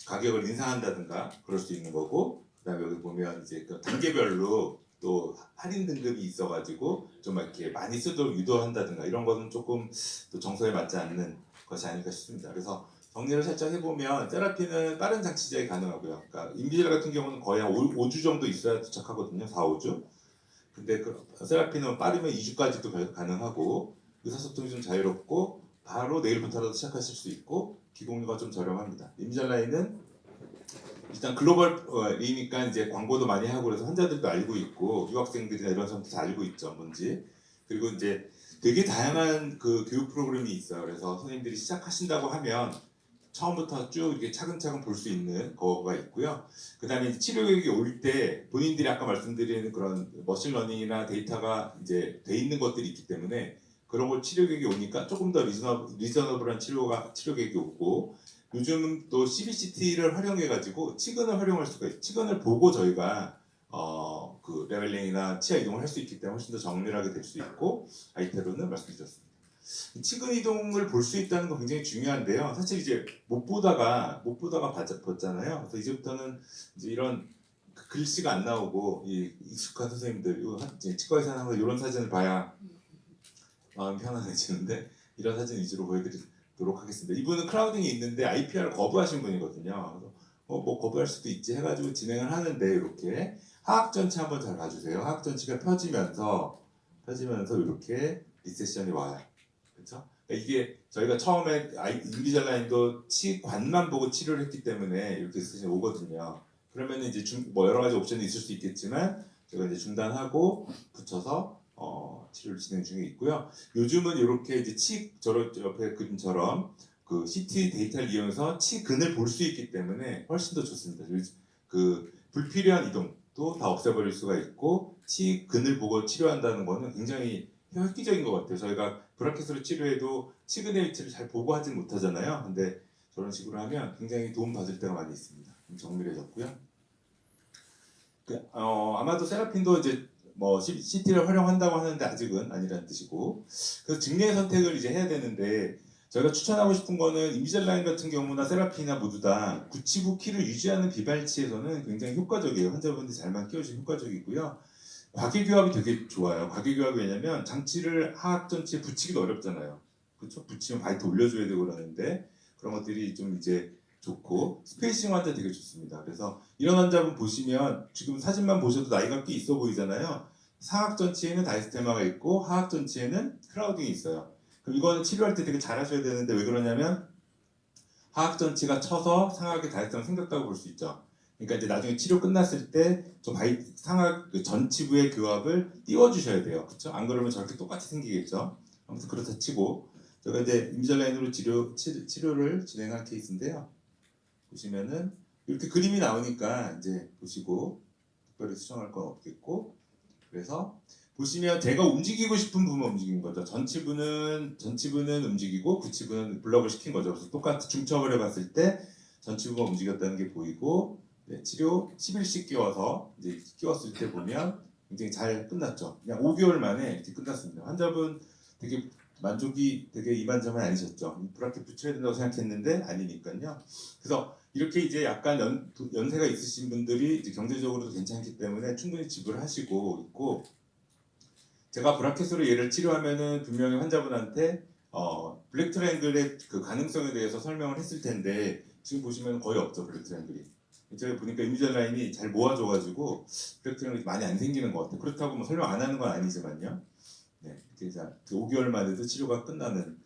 가격을 인상한다든가 그럴 수 있는 거고 그다음에 여기 보면 이제 그 단계별로 또 할인 등급이 있어가지고 좀 이렇게 많이 쓰도록 유도한다든가 이런 거는 조금 또 정서에 맞지 않는 것이 아닐까 싶습니다. 그래서 정리를 살짝 해보면 세라피는 빠른 장치 제작이 가능하고요. 그러니까 인비젤 같은 경우는 거의 한 5주 정도 있어야 도착하거든요. 4, 5주. 근데 그 세라피는 빠르면 2주까지도 가능하고 의사소통이 좀 자유롭고 바로 내일부터라도 시작하실 수 있고 기공료가 좀 저렴합니다. 인비젤라인은 일단 글로벌이니까 이제 광고도 많이 하고 그래서 환자들도 알고 있고 유학생들이나 이런 사람도 다 알고 있죠 뭔지. 그리고 이제 되게 다양한 그 교육 프로그램이 있어요. 그래서 선생님들이 시작하신다고 하면 처음부터 쭉 이렇게 차근차근 볼 수 있는 거가 있고요. 그 다음에 치료 교육이 올 때 본인들이 아까 말씀드리는 그런 머신러닝이나 데이터가 이제 돼 있는 것들이 있기 때문에 그런 걸 치료 교육이 오니까 조금 더 리저너블한 치료 교육이 오고 요즘 또 CBCT를 활용해가지고 치근을 활용할 수가 있어요. 치근을 보고 저희가 그 레벨링이나 치아 이동을 할 수 있기 때문에 훨씬 더 정밀하게 될 수 있고 아이테로는 말씀드렸습니다. 치근 이동을 볼 수 있다는 건 굉장히 중요한데요. 사실 이제 못 보다가 봤잖아요. 그래서 이제부터는 이제 이런 글씨가 안 나오고 이 익숙한 선생님들, 치과의사는 항상 이런 사진을 봐야 마음이 편안해지는데 이런 사진 위주로 보여드리도록 하겠습니다. 이분은 크라우딩이 있는데 IPR을 거부하신 분이거든요. 그래서 뭐 거부할 수도 있지 해가지고 진행을 하는데 이렇게 하악 전치 한번 잘 봐주세요. 하악 전치가 펴지면서 이렇게 리세션이 와요. 그렇죠? 그러니까 이게 저희가 처음에 인비젤라인도 치관만 보고 치료를 했기 때문에 이렇게 리세션이 오거든요. 그러면 이제 뭐 여러 가지 옵션이 있을 수 있겠지만 제가 이제 중단하고 붙여서 치료를 진행 중에 있고요. 요즘은 이렇게 이제 저런 옆에 그림처럼 그 CT 데이터를 이용해서 치근을 볼 수 있기 때문에 훨씬 더 좋습니다. 그 불필요한 이동도 다 없애버릴 수가 있고 치근을 보고 치료한다는 거는 굉장히 획기적인 것 같아요. 저희가 브라켓으로 치료해도 치근의 위치를 잘 보고 하진 못하잖아요. 근데 저런 식으로 하면 굉장히 도움 받을 때가 많이 있습니다. 정밀해졌고요. 아마도 세라핀도 이제 뭐 CT를 활용한다고 하는데 아직은 아니라는 뜻이고 그래서 증례 선택을 이제 해야 되는데 저희가 추천하고 싶은 거는 인비젤라인 같은 경우나 세라핀이나 모두 다 979키를 유지하는 비발치에서는 굉장히 효과적이에요. 환자분들이 잘만 끼워주면 효과적이고요. 과기교합이 되게 좋아요. 과기교합이 왜냐면 장치를 하악 전치에 붙이기도 어렵잖아요. 그렇죠? 붙이면 바이트 올려줘야 되고 그러는데 그런 것들이 좀 이제 좋고 스페이싱 환자 되게 좋습니다. 그래서 이런 환자분 보시면 지금 사진만 보셔도 나이가 꽤 있어 보이잖아요. 상악 전치에는 다이스테마가 있고 하악 전치에는 크라우딩이 있어요. 그럼 이거는 치료할 때 되게 잘하셔야 되는데 왜 그러냐면 하악 전치가 쳐서 상악의 다이스테마가 생겼다고 볼 수 있죠. 그러니까 이제 나중에 치료 끝났을 때 좀 상악 그 전치부의 교합을 띄워주셔야 돼요. 그렇죠? 안 그러면 저렇게 똑같이 생기겠죠. 아무튼 그렇다 치고 제가 이제 인비젤라인으로 치료를 진행한 케이스인데요. 보시면은 이렇게 그림이 나오니까 이제 보시고 특별히 수정할 건 없겠고 그래서 보시면 제가 움직이고 싶은 부분만 움직인 거죠. 전치부는 움직이고 구치부는 블럭을 시킨 거죠. 그래서 똑같이 중첩을 해봤을 때 전치부가 움직였다는 게 보이고 네, 치료 10일씩 끼워서 이제 끼웠을 때 보면 굉장히 잘 끝났죠. 그냥 5개월 만에 이렇게 끝났습니다. 환자분 되게 만족이 되게 이만저만이 아니셨죠. 브라켓 붙여야 된다고 생각했는데 아니니까요. 그래서 이렇게 이제 약간 연세가 있으신 분들이 이제 경제적으로도 괜찮기 때문에 충분히 지불하시고 있고, 제가 브라켓으로 얘를 치료하면은 분명히 환자분한테 블랙 트라이앵글의 그 가능성에 대해서 설명을 했을 텐데 지금 보시면 거의 없죠, 블랙 트라이앵글이. 제가 보니까 이미전 라인이 잘 모아져가지고 블랙 트라이앵글이 많이 안 생기는 것 같아요. 그렇다고 뭐 설명 안 하는 건 아니지만요. 네, 그래서 5개월 만에도 치료가 끝나는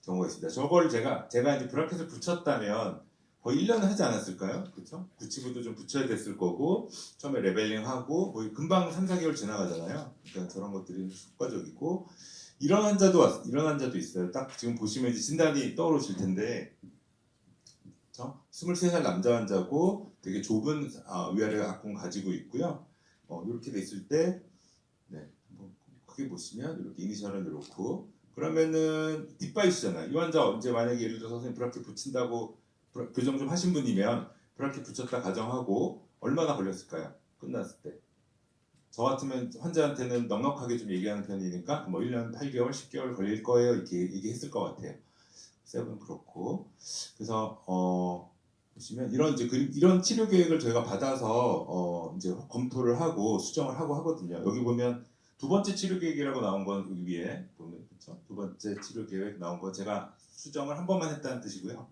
경우가 있습니다. 저걸 제가 이제 브라켓을 붙였다면 거의 1년은 하지 않았을까요? 그렇죠? 구치부도 좀 붙여야 됐을 거고, 처음에 레벨링하고 거의 금방 3, 4개월 지나가잖아요. 그러니까 저런 것들이 효과적이고, 이런 환자도 있어요. 딱 지금 보시면 이제 진단이 떠오르실 텐데, 그렇죠? 23살 남자 환자고 되게 좁은 위아래 악공 가지고 있고요. 이렇게 됐을 때, 네, 한번 크게 보시면 이렇게 이니셜은 이렇고, 그러면은 딥바이스잖아요. 이 환자 이제 만약에 예를 들어서 선생님 브라켓 붙인다고 교정 좀 하신 분이면 브라켓 붙였다 가정하고 얼마나 걸렸을까요? 끝났을 때. 저 같으면 환자한테는 넉넉하게 좀 얘기하는 편이니까 뭐 1년 8개월, 10개월 걸릴 거예요. 이렇게 얘기했을 것 같아요. 셉은 그렇고. 그래서 보시면 이런 치료 계획을 저희가 받아서 이제 검토를 하고 수정을 하고 하거든요. 여기 보면 두 번째 치료 계획이라고 나온 건 여기 위에 보면 그렇죠? 두 번째 치료 계획 나온 거 제가 수정을 한 번만 했다는 뜻이고요.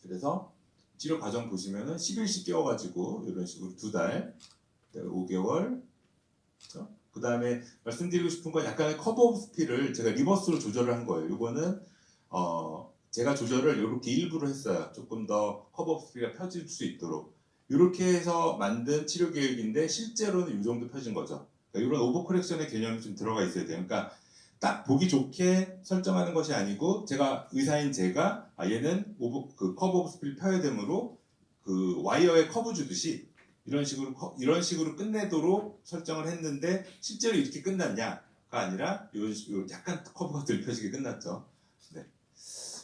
그래서 치료 과정 보시면은 10일씩 깨워가지고 이런 식으로 2달, 5개월, 그렇죠? 그 다음에 말씀드리고 싶은 건 약간의 커브 오브 스피를 제가 리버스로 조절을 한 거예요. 이거는 제가 조절을 이렇게 일부러 했어요. 조금 더 커브 오브 스피가 펴질 수 있도록. 이렇게 해서 만든 치료 계획인데 실제로는 이 정도 펴진 거죠. 그러니까 이런 오버 커렉션의 개념이 좀 들어가 있어야 돼요. 그러니까 딱 보기 좋게 설정하는 것이 아니고 제가 의사인 제가 얘는 그 커브 오브 스피를 펴야 되므로 그 와이어에 커브 주듯이 이런 식으로 끝내도록 설정을 했는데 실제로 이렇게 끝났냐가 아니라 약간 커브가 덜 펴지게 끝났죠. 네.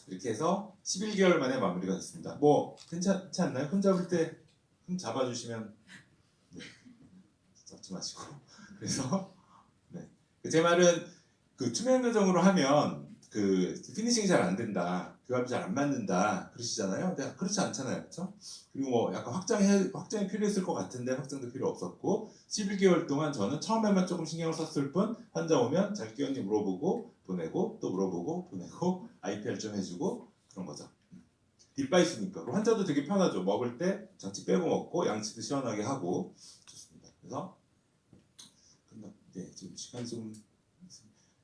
이렇게 해서 11개월 만에 마무리가 됐습니다. 뭐 괜찮지 않나요? 흠 잡을 때 흠 잡아주시면 네. 잡지 마시고 그래서 네. 제 말은 그 투명 교정으로 하면 그 피니싱이 잘 안 된다, 교합이 잘 안 맞는다 그러시잖아요. 근데 그렇지 않잖아요, 그렇죠? 그리고 뭐 약간 확장이 필요했을 것 같은데 확장도 필요 없었고 11개월 동안 저는 처음에만 조금 신경을 썼을 뿐 환자 오면 잘 끼웠니 물어보고 보내고 또 물어보고 보내고 IPR 좀 해주고 그런 거죠. 딥바이스니까 환자도 되게 편하죠. 먹을 때 장치 빼고 먹고 양치도 시원하게 하고 좋습니다. 그래서 네, 지금 시간이 좀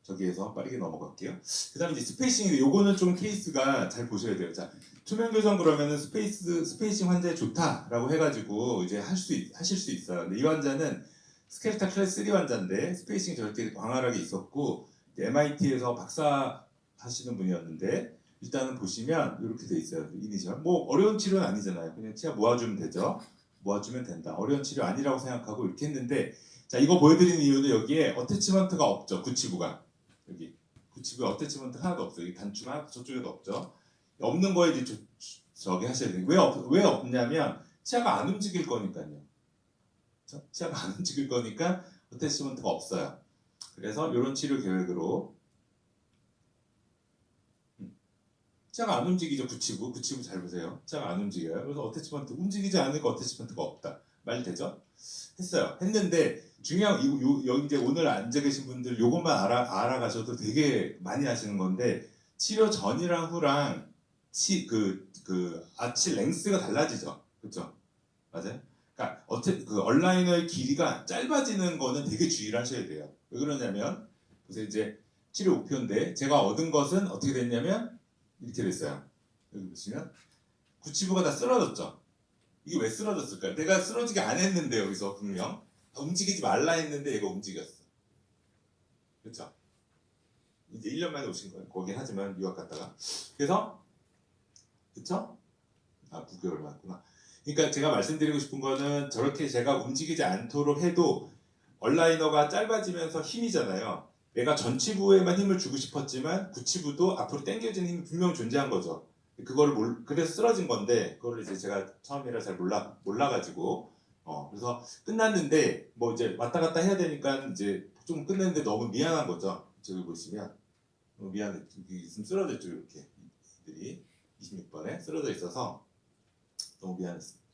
저기에서 빠르게 넘어갈게요. 그 다음에 이제 스페이싱인데 요거는 좀 케이스가 잘 보셔야 돼요. 자, 투명 교정 그러면은 스페이싱 환자에 좋다라고 해가지고 이제 하실 수 있어요. 근데 이 환자는 스켈레탈 클래스 3 환자인데 스페이싱이 저렇게 광활하게 있었고 MIT에서 박사 하시는 분이었는데 일단은 보시면 이렇게 돼 있어요. 이니셜. 뭐 어려운 치료는 아니잖아요. 그냥 치아 모아주면 되죠. 모아주면 된다. 어려운 치료 아니라고 생각하고 이렇게 했는데 자, 이거 보여드리는 이유는 여기에 어태치먼트가 없죠. 구치부가. 여기 구치부에 어태치먼트 하나도 없어요. 여기 단추가 저쪽에도 없죠. 없는 거에 이제 저기 하셔야 돼요. 왜 없냐면 치아가 안 움직일 거니까요. 그렇죠? 치아가 안 움직일 거니까 어태치먼트가 없어요. 그래서 이런 치료 계획으로 치아가 안 움직이죠. 구치부 잘 보세요. 치아가 안 움직여요. 그래서 어태치먼트 움직이지 않으니까 어태치먼트가 없다. 말 되죠? 했어요. 했는데 중요한 여기 이제 오늘 앉아 계신 분들 요것만 알아가셔도 되게 많이 하시는 건데 치료 전이랑 후랑 아치 랭스가 달라지죠. 그렇죠? 맞아요? 그러니까 그 얼라이너의 길이가 짧아지는 거는 되게 주의를 하셔야 돼요. 왜 그러냐면 보세요. 이제 치료 목표인데 제가 얻은 것은 어떻게 됐냐면 이렇게 됐어요. 여기 보시면 구치부가 다 쓰러졌죠. 이게 왜 쓰러졌을까요? 내가 쓰러지게 안 했는데 여기서 분명 움직이지 말라 했는데 얘가 움직였어. 그렇죠? 이제 1년 만에 오신 거예요. 거긴 하지만 유학 갔다가. 그래서 그렇죠? 9개월 맞구나. 그러니까 제가 말씀드리고 싶은 거는 저렇게 제가 움직이지 않도록 해도 얼라이너가 짧아지면서 힘이잖아요. 내가 전치부에만 힘을 주고 싶었지만 구치부도 앞으로 당겨지는 힘이 분명 존재한 거죠. 그래서 쓰러진 건데 그거를 이제 제가 처음이라 잘 몰라가지고 그래서 끝났는데 뭐 이제 왔다 갔다 해야 되니까 이제 좀 끝냈는데 너무 미안한 거죠. 저기 보시면 미안해, 여기 있으면 쓰러져 있죠. 이렇게 이들이 26번에 쓰러져 있어서 너무 미안했습니다.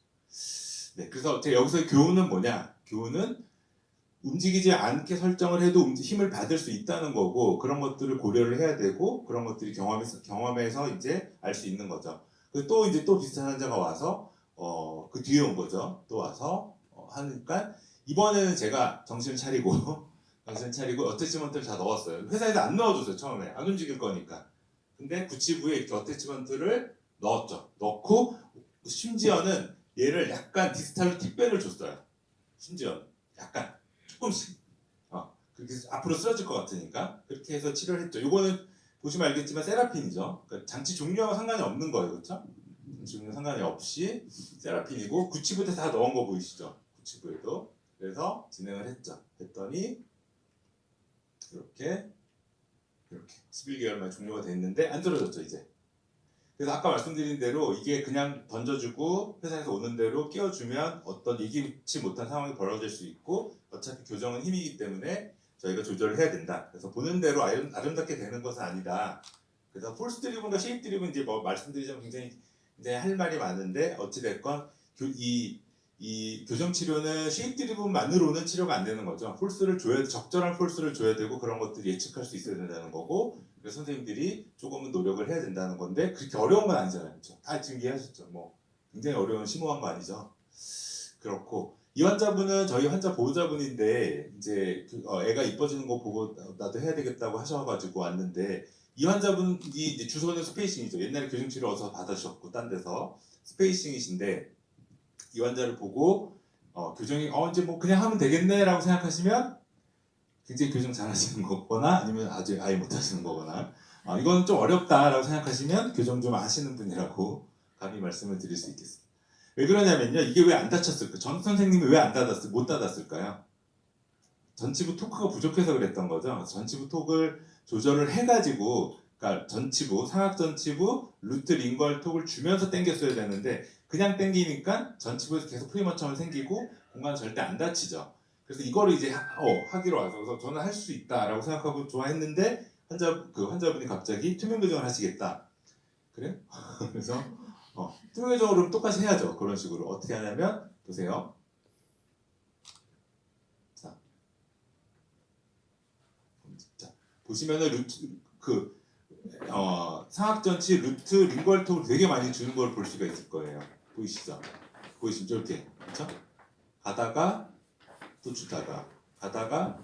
네, 그래서 제가 여기서 교훈은 뭐냐? 교훈은 움직이지 않게 설정을 해도 힘을 받을 수 있다는 거고, 그런 것들을 고려를 해야 되고, 그런 것들이 경험에서 이제 알 수 있는 거죠. 또 이제 또 비슷한 환자가 와서 그 뒤에 온 거죠. 또 와서 하니까 이번에는 제가 정신을 차리고 어태치먼트를 다 넣었어요. 회사에서 안 넣어줬어요. 처음에 안 움직일 거니까. 근데 구치부에 이렇게 어태치먼트를 넣었죠. 넣고 심지어는 얘를 약간 디스탈로 틱백을 줬어요. 심지어 약간 조금씩 그렇게 해서 앞으로 쓰러질 것 같으니까 그렇게 해서 치료를 했죠. 요거는 보시면 알겠지만 세라핀이죠. 그러니까 장치 종류와 상관이 없는 거예요, 그렇죠? 장치 종류 상관이 없이 세라핀이고 구치부에 다 넣은 거 보이시죠? 구치부에도. 그래서 진행을 했죠. 했더니 이렇게 11개월 만에 종료가 됐는데 안 쓰러졌죠, 이제. 그래서 아까 말씀드린 대로 이게 그냥 던져주고 회사에서 오는 대로 끼워주면 어떤 예기치 못한 상황이 벌어질 수 있고, 어차피 교정은 힘이기 때문에 저희가 조절을 해야 된다. 그래서 보는 대로 아름답게 되는 것은 아니다. 그래서 폴스 드리븐과 쉐입 드리븐 이제 뭐 말씀드리자면 굉장히 이제 할 말이 많은데, 어찌됐건 이 교정 치료는 쉐입 드리븐만으로는 치료가 안 되는 거죠. 폴스를 적절한 폴스를 줘야 되고, 그런 것들을 예측할 수 있어야 된다는 거고, 그래서 선생님들이 조금은 노력을 해야 된다는 건데, 그렇게 어려운 건 아니잖아요. 그렇죠? 다 지금 이해하셨죠? 뭐 굉장히 어려운 심오한 거 아니죠. 그렇고 이 환자분은 저희 환자 보호자분인데, 이제 애가 이뻐지는 거 보고 나도 해야 되겠다고 하셔가지고 왔는데, 이 환자분이 이제 주소는 스페이싱이죠. 옛날에 교정치료 어서 받으셨고 딴 데서 스페이싱이신데, 이 환자를 보고 교정이 이제 뭐 그냥 하면 되겠네라고 생각하시면 굉장히 교정 잘하시는 거거나, 아니면 아예 못하시는 거거나, 이건 좀 어렵다라고 생각하시면 교정 좀 아시는 분이라고 감히 말씀을 드릴 수 있겠습니다. 왜 그러냐면요, 이게 왜 안 닫혔을까? 전 선생님이 왜 못 닫았을까요? 전치부 토크가 부족해서 그랬던 거죠. 전치부 톡을 조절을 해가지고, 그러니까 상악 전치부, 루트 링걸 톡을 주면서 당겼어야 되는데, 그냥 당기니까 전치부에서 계속 프리머처럼 생기고 공간 절대 안 닫히죠. 그래서 이거를 이제 하기로 와서, 그래서 저는 할 수 있다라고 생각하고 좋아했는데, 환자분이 갑자기 투명 교정을 하시겠다. 그래? 그래서 투명 교정으로 똑같이 해야죠. 그런 식으로 어떻게 하냐면, 보세요. 자, 보시면은 상악전치 루트 링걸톡을 되게 많이 주는 걸 볼 수가 있을 거예요. 보이시죠? 이렇게, 그렇죠? 가다가 또 주다가, 가다가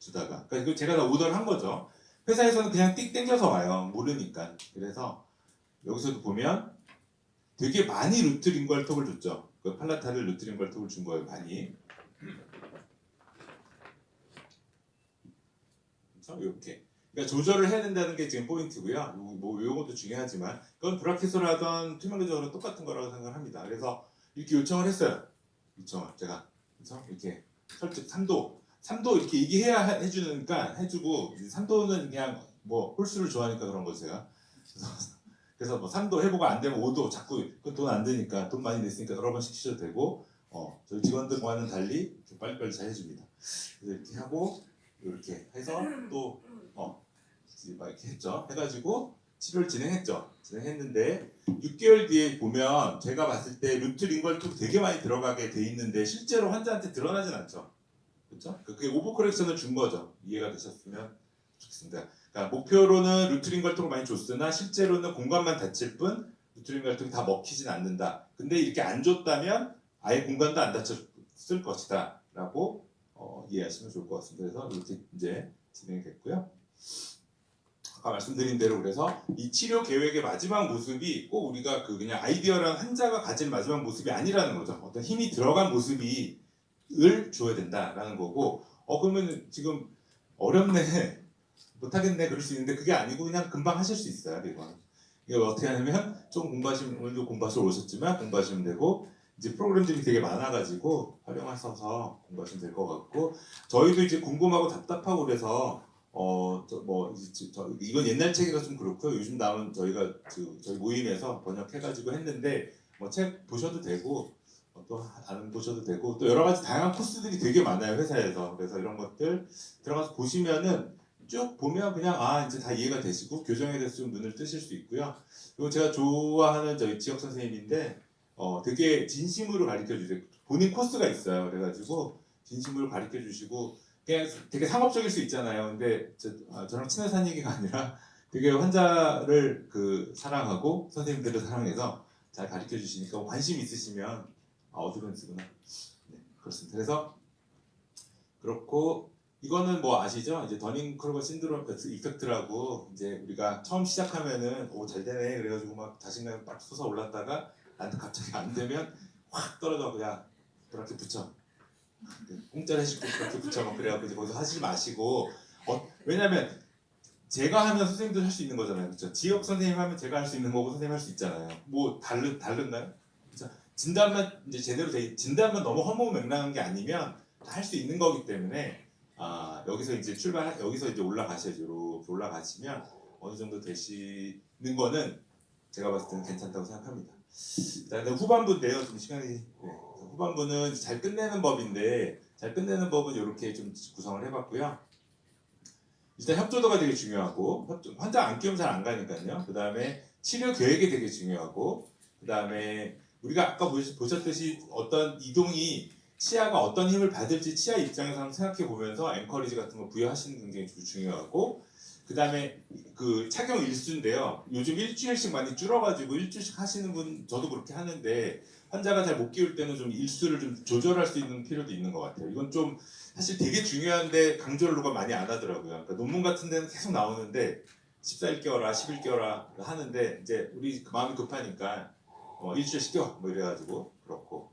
주다가. 그러니까 이거 제가 다 오더를 한 거죠. 회사에서는 그냥 띡 땡겨서 와요. 모르니까. 그래서 여기서도 보면 되게 많이 루트 링걸톡을 줬죠. 그 팔라타를 루트 링걸톡을 준 거예요, 많이. 그렇죠? 이렇게. 그러니까 조절을 해야 된다는 게 지금 포인트고요. 뭐 이것도 중요하지만, 그건 브라켓으로 하던 투명교정으로 똑같은 거라고 생각합니다. 그래서 이렇게 요청을 했어요. 제가 그래서 이렇게 설득 3도 이렇게 얘기해야 해주니까 해주고, 3도는 그냥 뭐 홀수를 좋아하니까 그런 거 제가. 그래서 뭐 3도 해보고 안 되면 5도 자꾸, 그건 돈 안 드니까, 돈 많이 냈으니까 여러 번 시키셔도 되고, 저희 직원들과는 달리 빨리빨리 잘 해줍니다. 그래서 이렇게 하고 이렇게 해서 또 막 이렇게 했죠. 해가지고 치료를 진행했는데 6개월 뒤에 보면 제가 봤을 때 루트 링걸톡 되게 많이 들어가게 돼 있는데, 실제로 환자한테 드러나진 않죠. 그렇죠? 그게 오버 커렉션을 준 거죠. 이해가 되셨으면 좋겠습니다. 그러니까 목표로는 루트 링걸톡을 많이 줬으나 실제로는 공간만 닫힐 뿐 루트 링걸톡이 다 먹히진 않는다. 근데 이렇게 안 줬다면 아예 공간도 안 닫혔을 것이다 라고 이해하시면 좋을 것 같습니다. 그래서 이렇게 이제 진행이 됐고요. 아까 말씀드린 대로, 그래서 이 치료 계획의 마지막 모습이 꼭 우리가 그냥 아이디어랑 환자가 가진 마지막 모습이 아니라는 거죠. 어떤 힘이 들어간 모습을 줘야 된다라는 거고, 그러면 지금 어렵네, 못하겠네 그럴 수 있는데, 그게 아니고 그냥 금방 하실 수 있어요. 이거 어떻게 하냐면, 좀 공부하시면, 오늘도 공부하시러 오셨지만 공부하시면 되고, 이제 프로그램들이 되게 많아가지고 활용하셔서 공부하시면 될 것 같고, 저희도 이제 궁금하고 답답하고 그래서 이건 옛날 책이라 좀 그렇고요. 요즘 나온 저희가 저희 모임에서 번역해가지고 했는데, 뭐 책 보셔도 되고 또 안 보셔도 되고, 또 여러 가지 다양한 코스들이 되게 많아요, 회사에서. 그래서 이런 것들 들어가서 보시면은 쭉 보면 그냥 이제 다 이해가 되시고 교정에 대해서 좀 눈을 뜨실 수 있고요. 그리고 제가 좋아하는 저희 지역 선생님인데 되게 진심으로 가르쳐 주세요. 본인 코스가 있어요. 그래가지고 진심으로 가르쳐 주시고 그냥 되게 상업적일 수 있잖아요. 근데 저랑 친한 산 얘기가 아니라 되게 환자를 사랑하고 선생님들을 사랑해서 잘 가르쳐 주시니까 관심 있으시면 어드밴스구나. 네, 그렇습니다. 그래서 그렇고 이거는 뭐 아시죠? 이제 더닝 크루거 신드롬 이펙트라고 이제 우리가 처음 시작하면은 오 잘 되네 그래가지고 막 자신감이 빡 솟아 올랐다가 나한테 갑자기 안 되면 확 떨어져 그냥 그렇게 붙여 공짜로 해줄게 그렇게 붙여 막 그래갖고 이제 거기서 하지 마시고 왜냐면 제가 하면 선생님도 할 수 있는 거잖아요, 그렇죠? 지역 선생님 하면 제가 할 수 있는 거고 선생님 할 수 있잖아요. 뭐 다른가요? 그렇죠? 진단만 이제 제대로 진단만 너무 허무맹랑한 게 아니면 할 수 있는 거기 때문에 여기서 이제 여기서 이제 올라가셔야죠. 올라가시면 어느 정도 되시는 거는 제가 봤을 때는 괜찮다고 생각합니다. 그다음에 후반부인데요, 좀 시간이 후반부는 잘 끝내는 법인데 잘 끝내는 법은 이렇게 좀 구성을 해봤고요. 일단 협조도가 되게 중요하고 환자 안 끼우면 잘 안 가니까요. 그 다음에 치료 계획이 되게 중요하고 그 다음에 우리가 아까 보셨듯이 어떤 이동이 치아가 어떤 힘을 받을지 치아 입장에서 한번 생각해 보면서 앵커리지 같은 거 부여하시는 게 굉장히 중요하고 그 다음에 착용 일수인데요. 요즘 일주일씩 많이 줄어가지고 일주일씩 하시는 분 저도 그렇게 하는데 환자가 잘 못 끼울 때는 좀 일수를 좀 조절할 수 있는 필요도 있는 것 같아요. 이건 좀 사실 되게 중요한데 강조를 누가 많이 안 하더라고요. 그러니까 논문 같은 데는 계속 나오는데 14일 끼워라, 10일 끼워라 하는데 이제 우리 마음이 급하니까 일주일 시켜 뭐 이래가지고 그렇고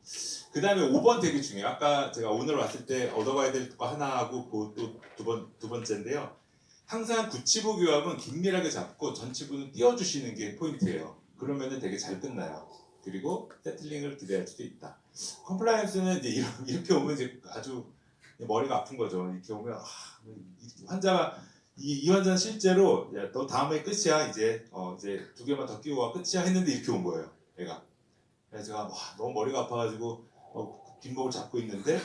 그 다음에 5번 되게 중요해요. 아까 제가 오늘 왔을 때 얻어가야 될 거 하나 하고 또 두 번째인데요. 항상 구치부 교합은 긴밀하게 잡고 전치부는 띄워주시는 게 포인트예요. 그러면은 되게 잘 끝나요. 그리고 세틀링을 기대할 수도 있다. 컴플라이언스는 이제 이렇게 오면 이제 아주 머리가 아픈 거죠. 이렇게 오면 환자가 이 환자는 실제로 야, 너 다음에 끝이야 이제 이제 2개만 더 끼고 와 끝이야 했는데 이렇게 온 거예요. 얘가. 그래서 제가 너무 머리가 아파가지고 뒷목을 잡고 있는데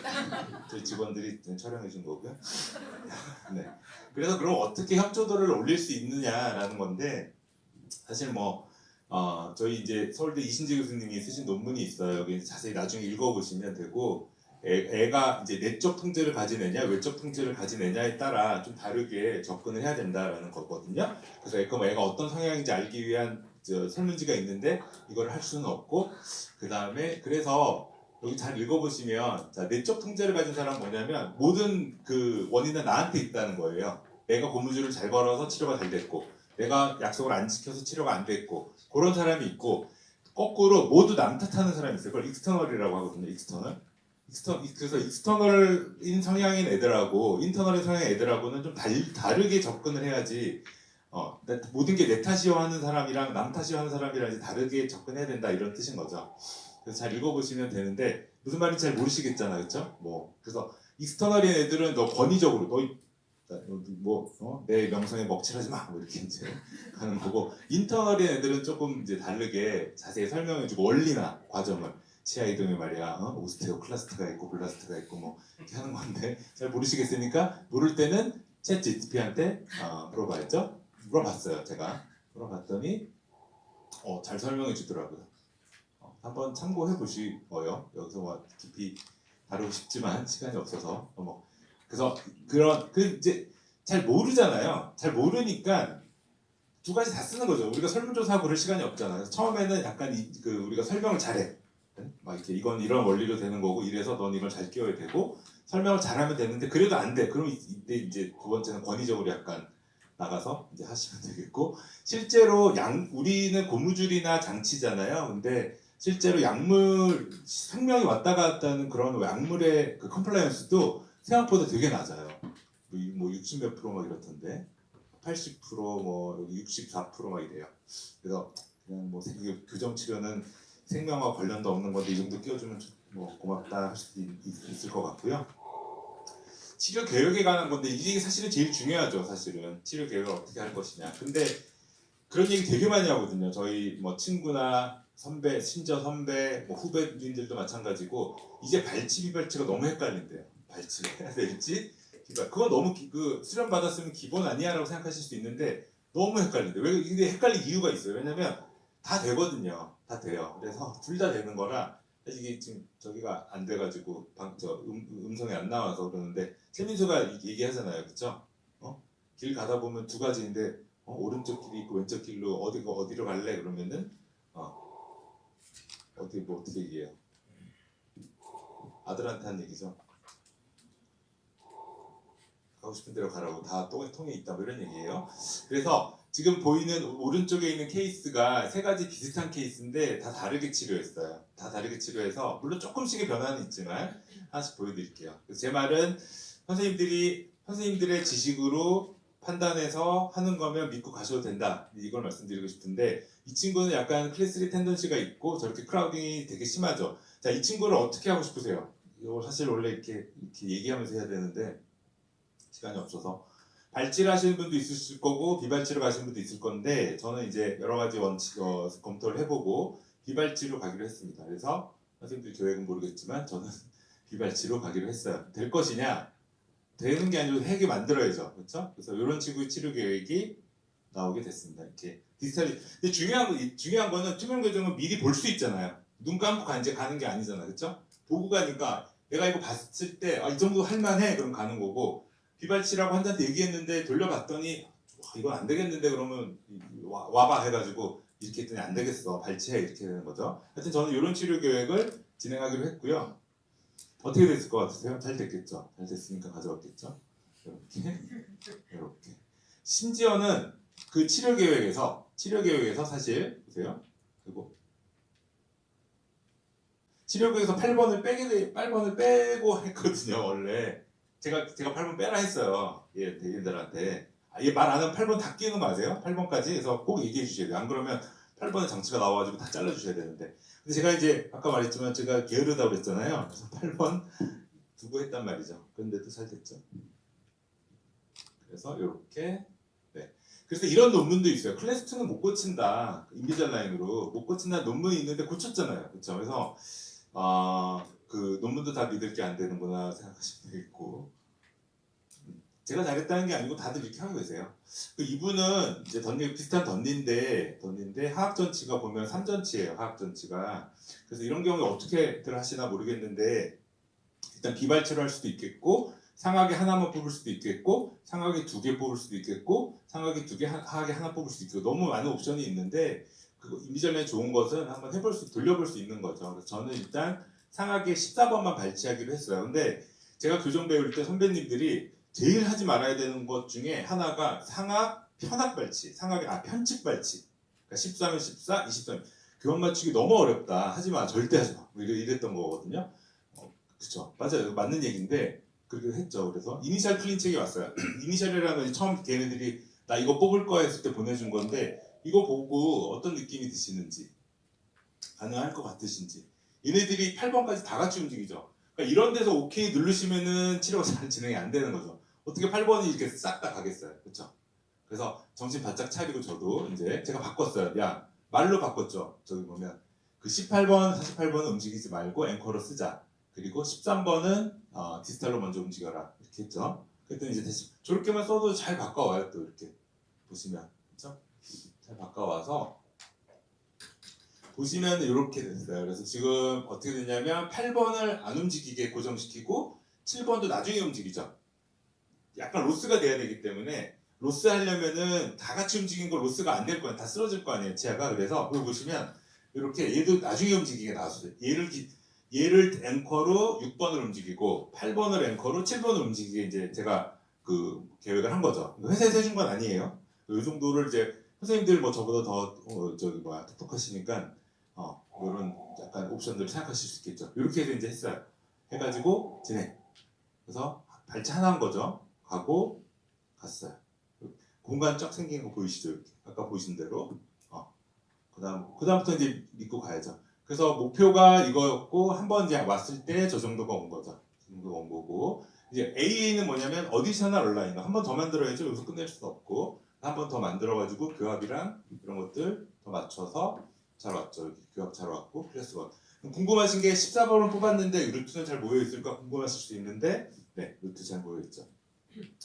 저희 직원들이 촬영해 준 거고요. 네. 그래서 그럼 어떻게 협조도를 올릴 수 있느냐라는 건데 사실 저희 이제 서울대 이신재 교수님이 쓰신 논문이 있어요. 여기 자세히 나중에 읽어보시면 되고 애가 이제 내적 통제를 가진 애냐 외적 통제를 가진 애냐에 따라 좀 다르게 접근을 해야 된다라는 거거든요. 그래서 애가 어떤 성향인지 알기 위한 설문지가 있는데 이걸 할 수는 없고 그 다음에 그래서 여기 잘 읽어보시면 자, 내적 통제를 가진 사람은 뭐냐면 모든 원인은 나한테 있다는 거예요. 내가 고무줄을 잘 걸어서 치료가 잘 됐고 내가 약속을 안 지켜서 치료가 안 됐고 그런 사람이 있고 거꾸로 모두 남 탓하는 사람이 있어요. 그걸 익스터널이라고 하거든요. 그래서 익스터널인 성향인 애들하고 인터널인 성향의 애들하고는 좀 다르게 접근을 해야지 모든 게 내 탓이요 하는 사람이랑 남 탓이요 하는 사람이랑 이제 다르게 접근해야 된다 이런 뜻인 거죠. 그래서 잘 읽어보시면 되는데 무슨 말인지 잘 모르시겠잖아요, 그렇죠? 그래서 익스터널인 애들은 너 권위적으로 내 명성에 먹칠하지 마 이렇게 이제 하는 거고 인터널인 애들은 조금 이제 다르게 자세히 설명해주고 원리나 과정을 치아 이동이 말이야 오스테오 클라스트가 있고 블라스트가 있고 이렇게 하는 건데 잘 모르시겠으니까 모를 때는 챗 GPT한테 물어봤어요. 제가 물어봤더니 잘 설명해 주더라고요. 한번 참고해 보시고요. 여기서 깊이 다루고 싶지만 시간이 없어서 그래서 이제 잘 모르잖아요. 잘 모르니까 두 가지 다 쓰는 거죠. 우리가 설문조사하고 그럴 시간이 없잖아요. 처음에는 약간 우리가 설명을 잘해. 막 이렇게 이건 이런 원리로 되는 거고 이래서 넌 이걸 잘 끼워야 되고 설명을 잘하면 되는데 그래도 안 돼. 그럼 이때 이제 두 번째는 권위적으로 약간 나가서 이제 하시면 되겠고 실제로 우리는 고무줄이나 장치잖아요. 근데 실제로 약물 생명이 왔다 갔다 하는 그런 약물의 컴플라이언스도 생각보다 되게 낮아요. 60몇 프로 막 이렇던데 80% 여기 64%막 이래요. 그래서 그냥 교정 치료는 생명과 관련도 없는 건데 이 정도 끼워주면 고맙다 할 수도 있을 것 같고요. 치료 계획에 관한 건데 이게 사실은 제일 중요하죠. 사실은 치료 계획을 어떻게 할 것이냐. 근데 그런 얘기 되게 많이 하거든요. 저희 친구나 선배, 친저 선배, 후배님들도 마찬가지고 이제 발치 비발치가 너무 헷갈린대요. 발치를 해야 될지 그건 너무 그 수련 받았으면 기본 아니야라고 생각하실 수 있는데 너무 헷갈린데 왜 이게 헷갈릴 이유가 있어요. 왜냐면 다 되거든요. 다 돼요. 그래서 둘 다 되는 거라 이게 지금 저기가 안 돼가지고 음성이 안 나와서 그러는데 최민수가 얘기하잖아요, 그렇죠? 길 가다 보면 두 가지인데 오른쪽 길이 있고 왼쪽 길로 어디로 갈래 그러면은 어디 뭐 어떻게 얘기해요? 아들한테 한 얘기죠. 가고 싶은 대로 가라고 다 통에 있다 뭐 이런 얘기예요. 그래서 지금 보이는 오른쪽에 있는 케이스가 세 가지 비슷한 케이스인데 다 다르게 치료했어요. 다 다르게 치료해서 물론 조금씩의 변화는 있지만 하나씩 보여드릴게요. 제 말은 선생님들의 지식으로 판단해서 하는 거면 믿고 가셔도 된다 이걸 말씀드리고 싶은데 이 친구는 약간 클래스3 텐던시가 있고 저렇게 크라우딩이 되게 심하죠. 자, 이 친구를 어떻게 하고 싶으세요? 이거 사실 원래 이렇게 얘기하면서 해야 되는데 시간이 없어서 발치를 하시는 분도 있으실 거고 비발치로 가시는 분도 있을 건데 저는 이제 여러 가지 원칙 검토를 해보고 비발치로 가기로 했습니다. 그래서 선생님들 계획은 모르겠지만 저는 비발치로 가기로 했어요. 될 것이냐? 되는 게 아니고 핵이 만들어야죠, 그렇죠? 그래서 이런 식의 치료 계획이 나오게 됐습니다. 이렇게 디지털이. 근데 중요한 거는 투명 교정은 미리 볼 수 있잖아요. 눈 감고 이제 가는 게 아니잖아, 그렇죠? 보고 가니까 내가 이거 봤을 때 이 정도 할만해 그럼 가는 거고. 비발치라고 환자한테 얘기했는데 돌려봤더니 이건 안 되겠는데 그러면 와봐 해가지고 이렇게 했더니 안 되겠어 발치해 이렇게 되는 거죠. 하여튼 저는 이런 치료 계획을 진행하기로 했고요. 어떻게 됐을 것 같으세요? 잘 됐겠죠? 잘 됐으니까 가져왔겠죠? 이렇게 심지어는 그 치료 계획에서 사실 보세요. 그리고 치료 계획에서 8번을 빼고 했거든요 원래. 제가 8번 빼라 했어요. 대인들한테. 얘 말 안 하면 8번 다 끼는 거 아세요? 8번까지. 그래서 꼭 얘기해 주셔야 돼요. 안 그러면 8번에 장치가 나와가지고 다 잘라주셔야 되는데. 근데 제가 이제 아까 말했지만 제가 게으르다고 그랬잖아요. 그래서 8번 두고 했단 말이죠. 그런데도 잘 됐죠. 그래서 이렇게. 네. 그래서 이런 논문도 있어요. 클래스 2는 못 고친다. 인비잘라인으로 못 고친다 논문이 있는데 고쳤잖아요. 그렇죠? 그래서 그 논문도 다 믿을 게 안 되는구나 생각하시면 되겠고 제가 잘했다는 게 아니고 다들 이렇게 하고 계세요. 이분은 이제 비슷한 던니인데 하악 전치가 보면 3전치예요. 하악 전치가. 그래서 이런 경우에 어떻게들 하시나 모르겠는데 일단 비발치로 할 수도 있겠고 상하게 하나만 뽑을 수도 있겠고 상하게 2개 뽑을 수도 있겠고 상하게 2개 하하게 하나 뽑을 수도 있고 너무 많은 옵션이 있는데 그 인비전에 좋은 것은 한번 돌려볼 수 있는 거죠. 그래서 저는 일단 상하게 14번만 발치하기로 했어요. 근데 제가 교정 배울 때 선배님들이 제일 하지 말아야 되는 것 중에 하나가 상하 편악 발치, 편측 발치. 그러니까 14면 14, 23면 교환 맞추기 너무 어렵다. 하지 마, 절대 하지 마. 이랬던 거거든요. 그쵸, 맞아요. 맞는 얘기인데 그렇게 했죠. 그래서 이니셜 클린 책이 왔어요. 이니셜이라는 건 처음 걔네들이 나 이거 뽑을 거야 했을 때 보내준 건데 이거 보고 어떤 느낌이 드시는지 가능할 것 같으신지 얘네들이 8번까지 다 같이 움직이죠. 그러니까 이런 데서 오케이 누르시면은 치료가 잘 진행이 안 되는 거죠. 어떻게 8번이 이렇게 싹 다 가겠어요. 그렇죠? 그래서 정신 바짝 차리고 저도 이제 제가 바꿨어요. 야 말로 바꿨죠. 저기 보면 그 18번, 48번은 움직이지 말고 앵커로 쓰자. 그리고 13번은 디스탈로 먼저 움직여라. 이렇게 했죠. 그랬더니 이제 다시 저렇게만 써도 잘 바꿔와요. 또 이렇게 보시면 그렇죠? 잘 바꿔와서 보시면 이렇게 됐어요. 그래서 지금 어떻게 됐냐면 8번을 안 움직이게 고정시키고 7번도 나중에 움직이죠. 약간 로스가 돼야 되기 때문에 로스 하려면은 다 같이 움직인 거 로스가 안 될 거예요. 다 쓰러질 거 아니에요. 치아가. 그래서 여기 보시면 이렇게 얘도 나중에 움직이게 나왔어요. 얘를 앵커로 6번을 움직이고 8번을 앵커로 7번을 움직이게 이제 제가 그 계획을 한 거죠. 회사에서 해준 건 아니에요. 이 정도를 이제 선생님들 뭐 저보다 더 똑똑하시니까 이런 약간 옵션들을 생각하실 수 있겠죠. 이렇게 해서 이제 했어요. 해가지고 진행. 그래서 발치 하나 한 거죠. 가고 갔어요. 공간 쫙 생긴 거 보이시죠? 이렇게. 아까 보신 대로. 그다음부터 이제 믿고 가야죠. 그래서 목표가 이거였고 한번 이제 왔을 때 저 정도가 온 거죠. 저 정도가 온 거고 이제 A는 뭐냐면 어디셔널 얼라인너 한 번 더 만들어야죠. 여기서 끝낼 수도 없고 한 번 더 만들어가지고 교합이랑 이런 것들 더 맞춰서 잘 왔죠. 이렇게 교합 잘 왔고 클래스 1. 궁금하신 게 14번을 뽑았는데 루트는 잘 모여 있을까 궁금하실 수 있는데 네, 루트 잘 모여 있죠.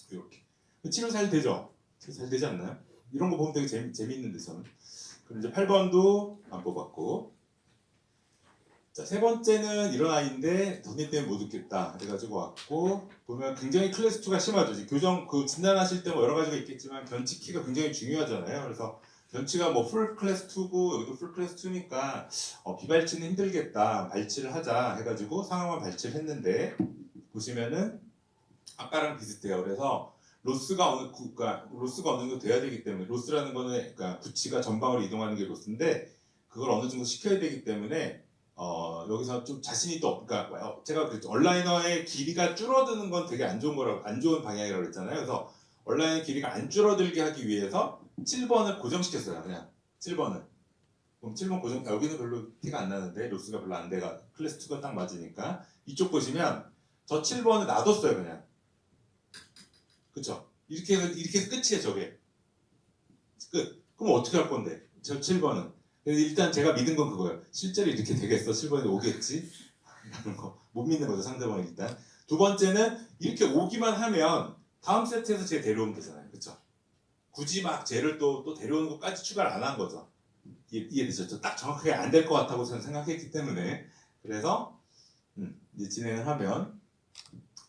이렇게 치료 잘 되죠? 치료 잘 되지 않나요? 이런 거 보면 되게 재미있는데 저는. 그럼 이제 8번도 안 뽑았고, 자, 세 번째는 이런 아이인데 선생님 때문에 못 웃겠다 그래가지고 왔고, 보면 굉장히 클래스 2가 심하죠. 이제 교정 그 진단하실 때 뭐 여러 가지가 있겠지만 변치키가 굉장히 중요하잖아요. 그래서 변치가 뭐 풀 클래스 2고 여기도 풀 클래스 2니까 비발치는 힘들겠다, 발치를 하자 해가지고 상황만 발치를 했는데, 보시면은 아까랑 비슷해요. 그래서 그러니까 로스가 어느 정도 돼야 되기 때문에, 로스라는 거는 그러니까 구치가 전방으로 이동하는 게 로스인데 그걸 어느 정도 시켜야 되기 때문에 여기서 좀 자신이 또, 그러니까 제가 그랬죠. 온라이너의 길이가 줄어드는 건 되게 안 좋은 방향이라고 그랬잖아요. 그래서 온라인의 길이가 안 줄어들게 하기 위해서 7번을 고정시켰어요. 그냥 7번을. 그럼 7번 고정, 여기는 별로 티가 안 나는데 로스가 별로 안 돼가 클래스 2가 딱 맞으니까 이쪽 보시면 저 7번을 놔뒀어요. 그냥. 그쵸? 이렇게 해서 끝이에요. 저게 끝. 그럼 어떻게 할 건데? 저 7번은. 일단 제가 믿은 건 그거예요. 실제로 이렇게 되겠어? 7번이 오겠지? 라는 거. 못 믿는 거죠, 상대방이 일단. 두 번째는 이렇게 오기만 하면 다음 세트에서 쟤 데려오면 되잖아요. 그쵸? 굳이 막 쟤를 또 데려오는 것까지 추가를 안 한 거죠. 이해되셨죠? 딱 정확하게 안 될 것 같다고 저는 생각했기 때문에. 그래서 이제 진행을 하면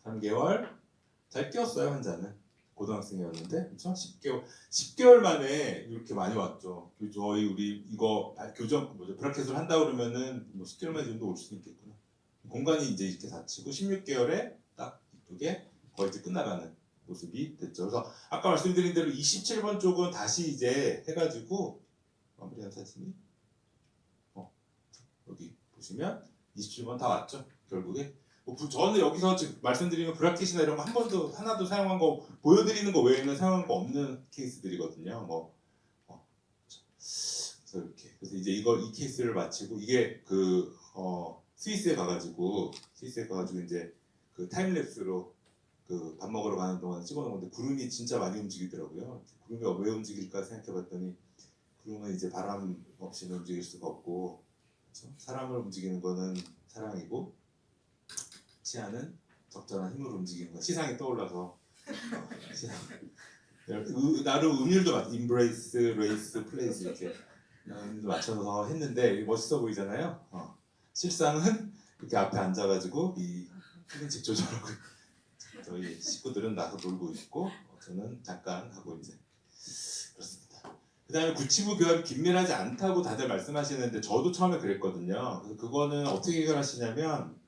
3개월 잘 뛰었어요, 환자는. 고등학생이었는데, 그렇죠? 10개월 만에 이렇게 많이 왔죠. 우리 이거 교정 브라켓을 한다 그러면은 뭐 10개월 만에 정도 올 수 있겠구나. 공간이 이제 이렇게 닫히고 16개월에 딱 이쁘게 거의 이제 끝나가는 모습이 됐죠. 그래서 아까 말씀드린 대로 27번 쪽은 다시 이제 해가지고 마무리한 사진이 여기 보시면 27번 다 왔죠. 결국에. 저는 여기서 지금 말씀드리는 브라켓이나 이런 거 하나도 사용한 거 보여드리는 거 외에는 사용한 거 없는 케이스들이거든요. 그래서 이제 이 케이스를 마치고, 이게 스위스에 가가지고 이제 그 타임랩스로 그 밥 먹으러 가는 동안 찍어놓은 건데, 구름이 진짜 많이 움직이더라고요. 구름이 왜 움직일까 생각해봤더니, 구름은 이제 바람 없이는 움직일 수가 없고, 그렇죠? 사람을 움직이는 거는 사랑이고, 치아는 적절한 힘으로 움직이는 거. 시상이 떠올라서 나름 음률도 인브레이스, 레이스, 플레이스 이렇게 음률도 맞춰서 했는데 멋있어 보이잖아요. 실상은 이렇게 앞에 앉아가지고 이 클린식 조절하고 저희 식구들은 나서 놀고 있고 저는 잠깐 하고 이제 그렇습니다. 그 다음에 구치부 교합이 긴밀하지 않다고 다들 말씀하시는데 저도 처음에 그랬거든요. 그래서 그거는 어떻게 해결하시냐면,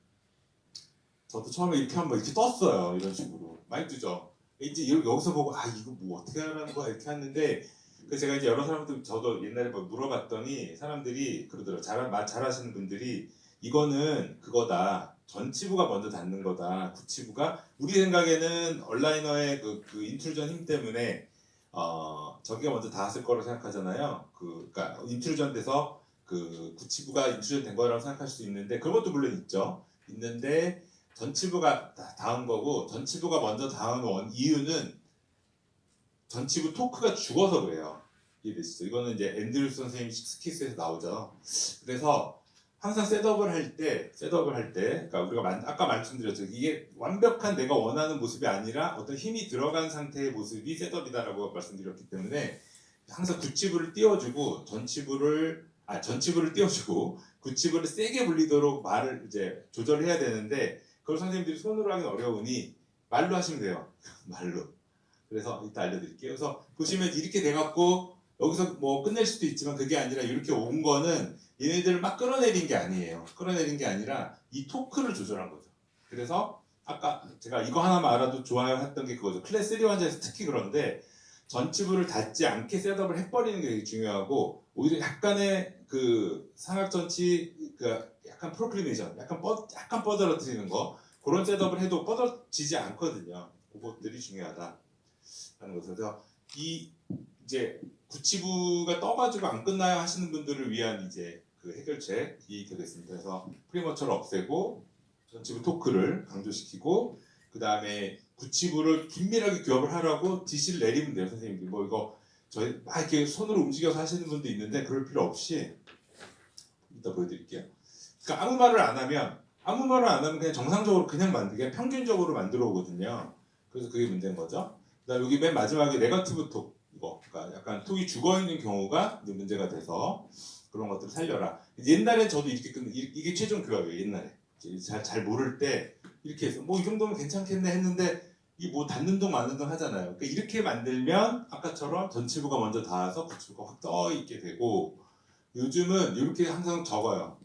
저도 처음에 이렇게 한번 이렇게 떴어요. 이런 식으로 많이 뜨죠. 이제 여기서 보고 이거 뭐 어떻게 하라는 거야 이렇게 했는데, 그 제가 이제 여러 사람들, 저도 옛날에 뭐 물어봤더니 사람들이 그러더라고요. 잘하시는 분들이 이거는 그거다. 전치부가 먼저 닿는 거다. 구치부가 우리 생각에는 온라이너의 그 인트루전 힘 때문에 저기가 먼저 닿았을 거라고 생각하잖아요. 그러니까 인트루전 돼서 그 구치부가 인트루전 된 거라고 생각할 수 있는데, 그런 것도 물론 있는데 전치부가 닿은 거고, 전치부가 먼저 닿은 이유는 전치부 토크가 죽어서 그래요. 이해되시죠? 이거는 이제 앤드루스 선생님 스키스에서 나오죠. 그래서 항상 셋업을 할 때, 그러니까 우리가 아까 말씀드렸죠. 이게 완벽한 내가 원하는 모습이 아니라 어떤 힘이 들어간 상태의 모습이 셋업이다라고 말씀드렸기 때문에, 항상 구치부를 띄워주고 전치부를 띄워주고 구치부를 세게 불리도록 말을 이제 조절해야 되는데, 그걸 선생님들이 손으로 하긴 어려우니 말로 하시면 돼요. 말로. 그래서 이따 알려드릴게요. 그래서 보시면 이렇게 돼갖고 여기서 뭐 끝낼 수도 있지만, 그게 아니라 이렇게 온 거는 얘네들을 막 끌어내린 게 아니에요. 끌어내린 게 아니라 이 토크를 조절한 거죠. 그래서 아까 제가 이거 하나만 알아도 좋아요 했던 게 그거죠. 클래스 3 환자에서 특히 그런데 전치부를 닿지 않게 셋업을 해버리는 게 되게 중요하고, 오히려 약간의 그 상악전치, 그 약간 프로클리네이션, 약간 뻗어뜨리는 거, 그런 셋업을 해도 뻗어지지 않거든요. 그것들이 중요하다 하는 거죠. 그래서 이제 구치부가 떠가지고 안 끝나야 하시는 분들을 위한 이제 그 해결책이 되겠습니다. 그래서 프리머처를 없애고 전치부 토크를 강조시키고, 그 다음에 구치부를 긴밀하게 교합을 하라고 지시를 내리면 돼요. 선생님들 뭐 이거 저희 막 이렇게 손으로 움직여서 하시는 분도 있는데, 그럴 필요 없이 이따 보여드릴게요. 그러니까 아무 말을 안 하면 그냥 정상적으로 그냥 평균적으로 만들어 오거든요. 그래서 그게 문제인 거죠. 그다음 여기 맨 마지막에 네거티브 톡 이거, 그러니까 약간 톡이 죽어 있는 경우가 이제 문제가 돼서 그런 것들을 살려라. 옛날에 저도 이렇게 이게 최종 교합이에요. 옛날에 잘 모를 때 이렇게 해서 뭐 이 정도면 괜찮겠네 했는데 이 뭐 닿는 동 마는 동 하잖아요. 그러니까 이렇게 만들면 아까처럼 전치부가 먼저 닿아서 부치부가 확 떠 있게 되고 요즘은 이렇게 항상 적어요.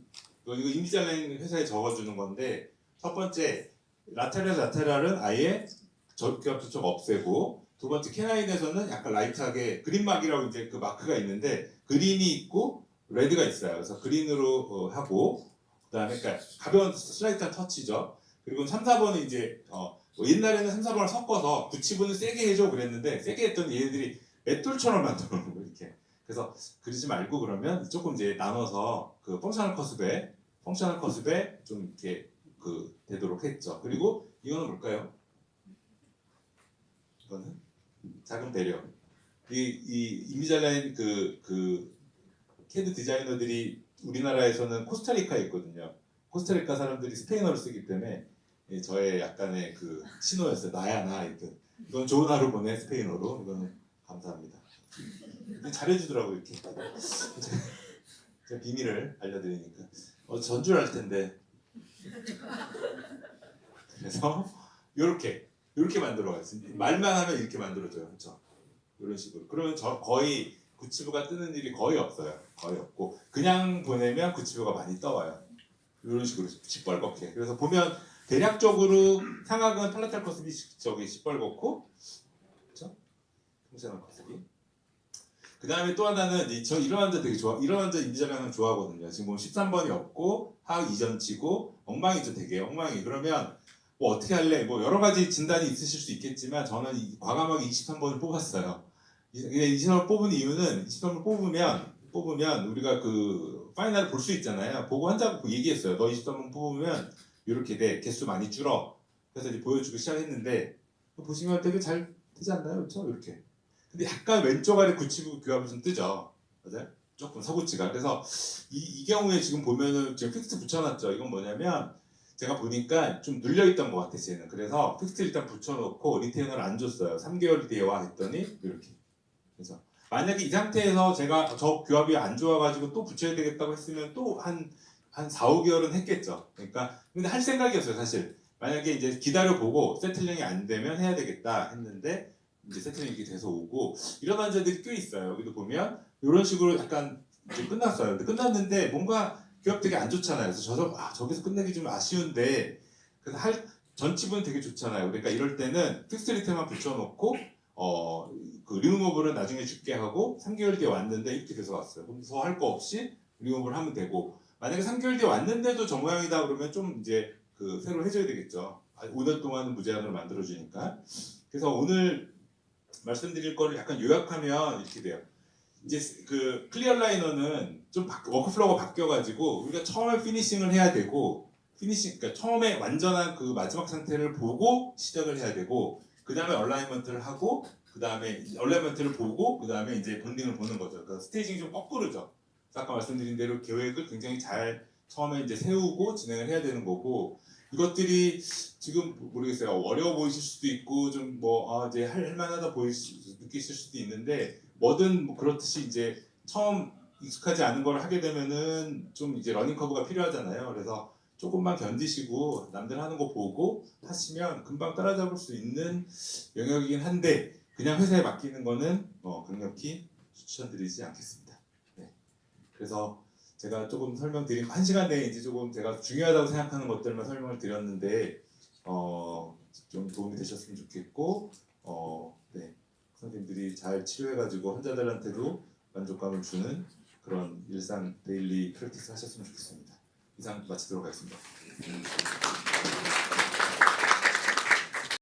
이거 이미지라인 회사에 적어주는 건데 첫 번째 라테랄은 아예 접교합 수첩 없애고 두 번째 캐나인에서는 약간 라이트하게 그린막이라고 이제 그 마크가 있는데 그린이 있고 레드가 있어요. 그래서 그린으로 하고 그다음에 그러니까 가벼운 슬라이트한 터치죠. 그리고 3, 4번은 이제 뭐 옛날에는 3, 4번을 섞어서 9, 7번은 세게 해줘 그랬는데 세게 했더니 얘네들이 맷돌처럼 만들어 놓은 거 이렇게. 그래서 그러지 말고 그러면 조금 이제 나눠서 그 펑셔널 커습에 좀 이렇게 그 되도록 했죠. 그리고 이거는 뭘까요? 이거는 작은 배려. 이 이미자라인 그 캐드 디자이너들이 우리나라에서는 코스타리카에 있거든요. 코스타리카 사람들이 스페인어를 쓰기 때문에 저의 약간의 그 신호였어요. 나야 나 이건. 이건 좋은 하루 보내 스페인어로. 이거는 감사합니다. 잘해주더라고 이렇게. 제가 비밀을 알려드리니까 전줄 알 텐데. 그래서 이렇게 만들어가요. 말만 하면 이렇게 만들어져요. 그렇죠? 이런 식으로. 그러면 거의 구치부가 뜨는 일이 거의 없어요. 거의 없고 그냥 보내면 구치부가 많이 떠와요. 이런 식으로 시뻘겋게. 그래서 보면 대략적으로 상악은 팔라탈 커습이 저기 시뻘겋고, 그렇죠? 풍선한 커습이. 그 다음에 또 하나는 저 이런 환자 되게 좋아. 이런 환자 임자량은 좋아하거든요. 지금 보면 13번이 없고 하악 이전치고 엉망이죠. 되게 엉망이. 그러면 뭐 어떻게 할래? 뭐 여러 가지 진단이 있으실 수 있겠지만 저는 과감하게 23번을 뽑았어요. 23번 뽑은 이유는 23번 뽑으면 우리가 그 파이널을 볼 수 있잖아요. 보고 환자하고 얘기했어요. 너 23번 뽑으면 이렇게 돼. 개수 많이 줄어. 그래서 이제 보여주기 시작했는데 보시면 되게 잘 되지 않나요? 그렇죠? 이렇게. 근데 약간 왼쪽 아래 구치부 교합이 좀 뜨죠. 맞아요? 조금 서구치가. 그래서 이 경우에 지금 보면은 지금 픽스 붙여놨죠. 이건 뭐냐면 제가 보니까 좀 눌려있던 것 같아, 쟤는. 그래서 픽스 일단 붙여놓고 리테이너를 안 줬어요. 3개월 뒤에 와 했더니 이렇게. 그래서 만약에 이 상태에서 제가 저 교합이 안 좋아가지고 또 붙여야 되겠다고 했으면 또 한 4, 5개월은 했겠죠. 그러니까 근데 할 생각이었어요, 사실. 만약에 이제 기다려보고 세틀링이 안 되면 해야 되겠다 했는데 이제 세팅이 이렇게 돼서 오고 이런 환자들이 꽤 있어요. 여기도 보면 이런 식으로 약간 이제 끝났어요. 근데 끝났는데 뭔가 교합 되게 안 좋잖아요. 그래서 저기서 끝내기 좀 아쉬운데 그래서 전치부는 되게 좋잖아요. 그러니까 이럴 때는 픽스 리테만 붙여놓고 그 리무버를 나중에 줄게 하고 3개월 뒤에 왔는데 이렇게 돼서 왔어요. 그럼 더 할 거 없이 리무버를 하면 되고 만약에 3개월 뒤에 왔는데도 저 모양이다 그러면 좀 이제 그 새로 해줘야 되겠죠. 5년 동안은 무제한으로 만들어주니까. 그래서 오늘 말씀드릴 거를 약간 요약하면 이렇게 돼요. 이제 그 클리어 라이너는 좀 워크플로우가 바뀌어가지고 우리가 처음에 피니싱을 해야 되고 그러니까 처음에 완전한 그 마지막 상태를 보고 시작을 해야 되고 그 다음에 얼라이먼트를 하고 그 다음에 얼라이먼트를 보고 그 다음에 이제 본딩을 보는 거죠. 그러니까 스테이징이 좀 거꾸로죠. 아까 말씀드린 대로 계획을 굉장히 잘 처음에 이제 세우고 진행을 해야 되는 거고 이것들이 지금 모르겠어요. 어려워 보이실 수도 있고 좀 뭐 이제 할만하다 느끼실 수도 있는데 뭐든 뭐 그렇듯이 이제 처음 익숙하지 않은 걸 하게 되면은 좀 이제 러닝 커브가 필요하잖아요. 그래서 조금만 견디시고 남들 하는 거 보고 하시면 금방 따라잡을 수 있는 영역이긴 한데 그냥 회사에 맡기는 거는 강력히 추천드리지 않겠습니다. 네. 그래서 제가 조금 설명드린 1시간 내에 이제 조금 제가 중요하다고 생각하는 것들만 설명을 드렸는데 좀 도움이 되셨으면 좋겠고 네. 선생님들이 잘 치료해가지고 환자들한테도 만족감을 주는 그런 일상 데일리 프랙티스 하셨으면 좋겠습니다. 이상 마치도록 하겠습니다.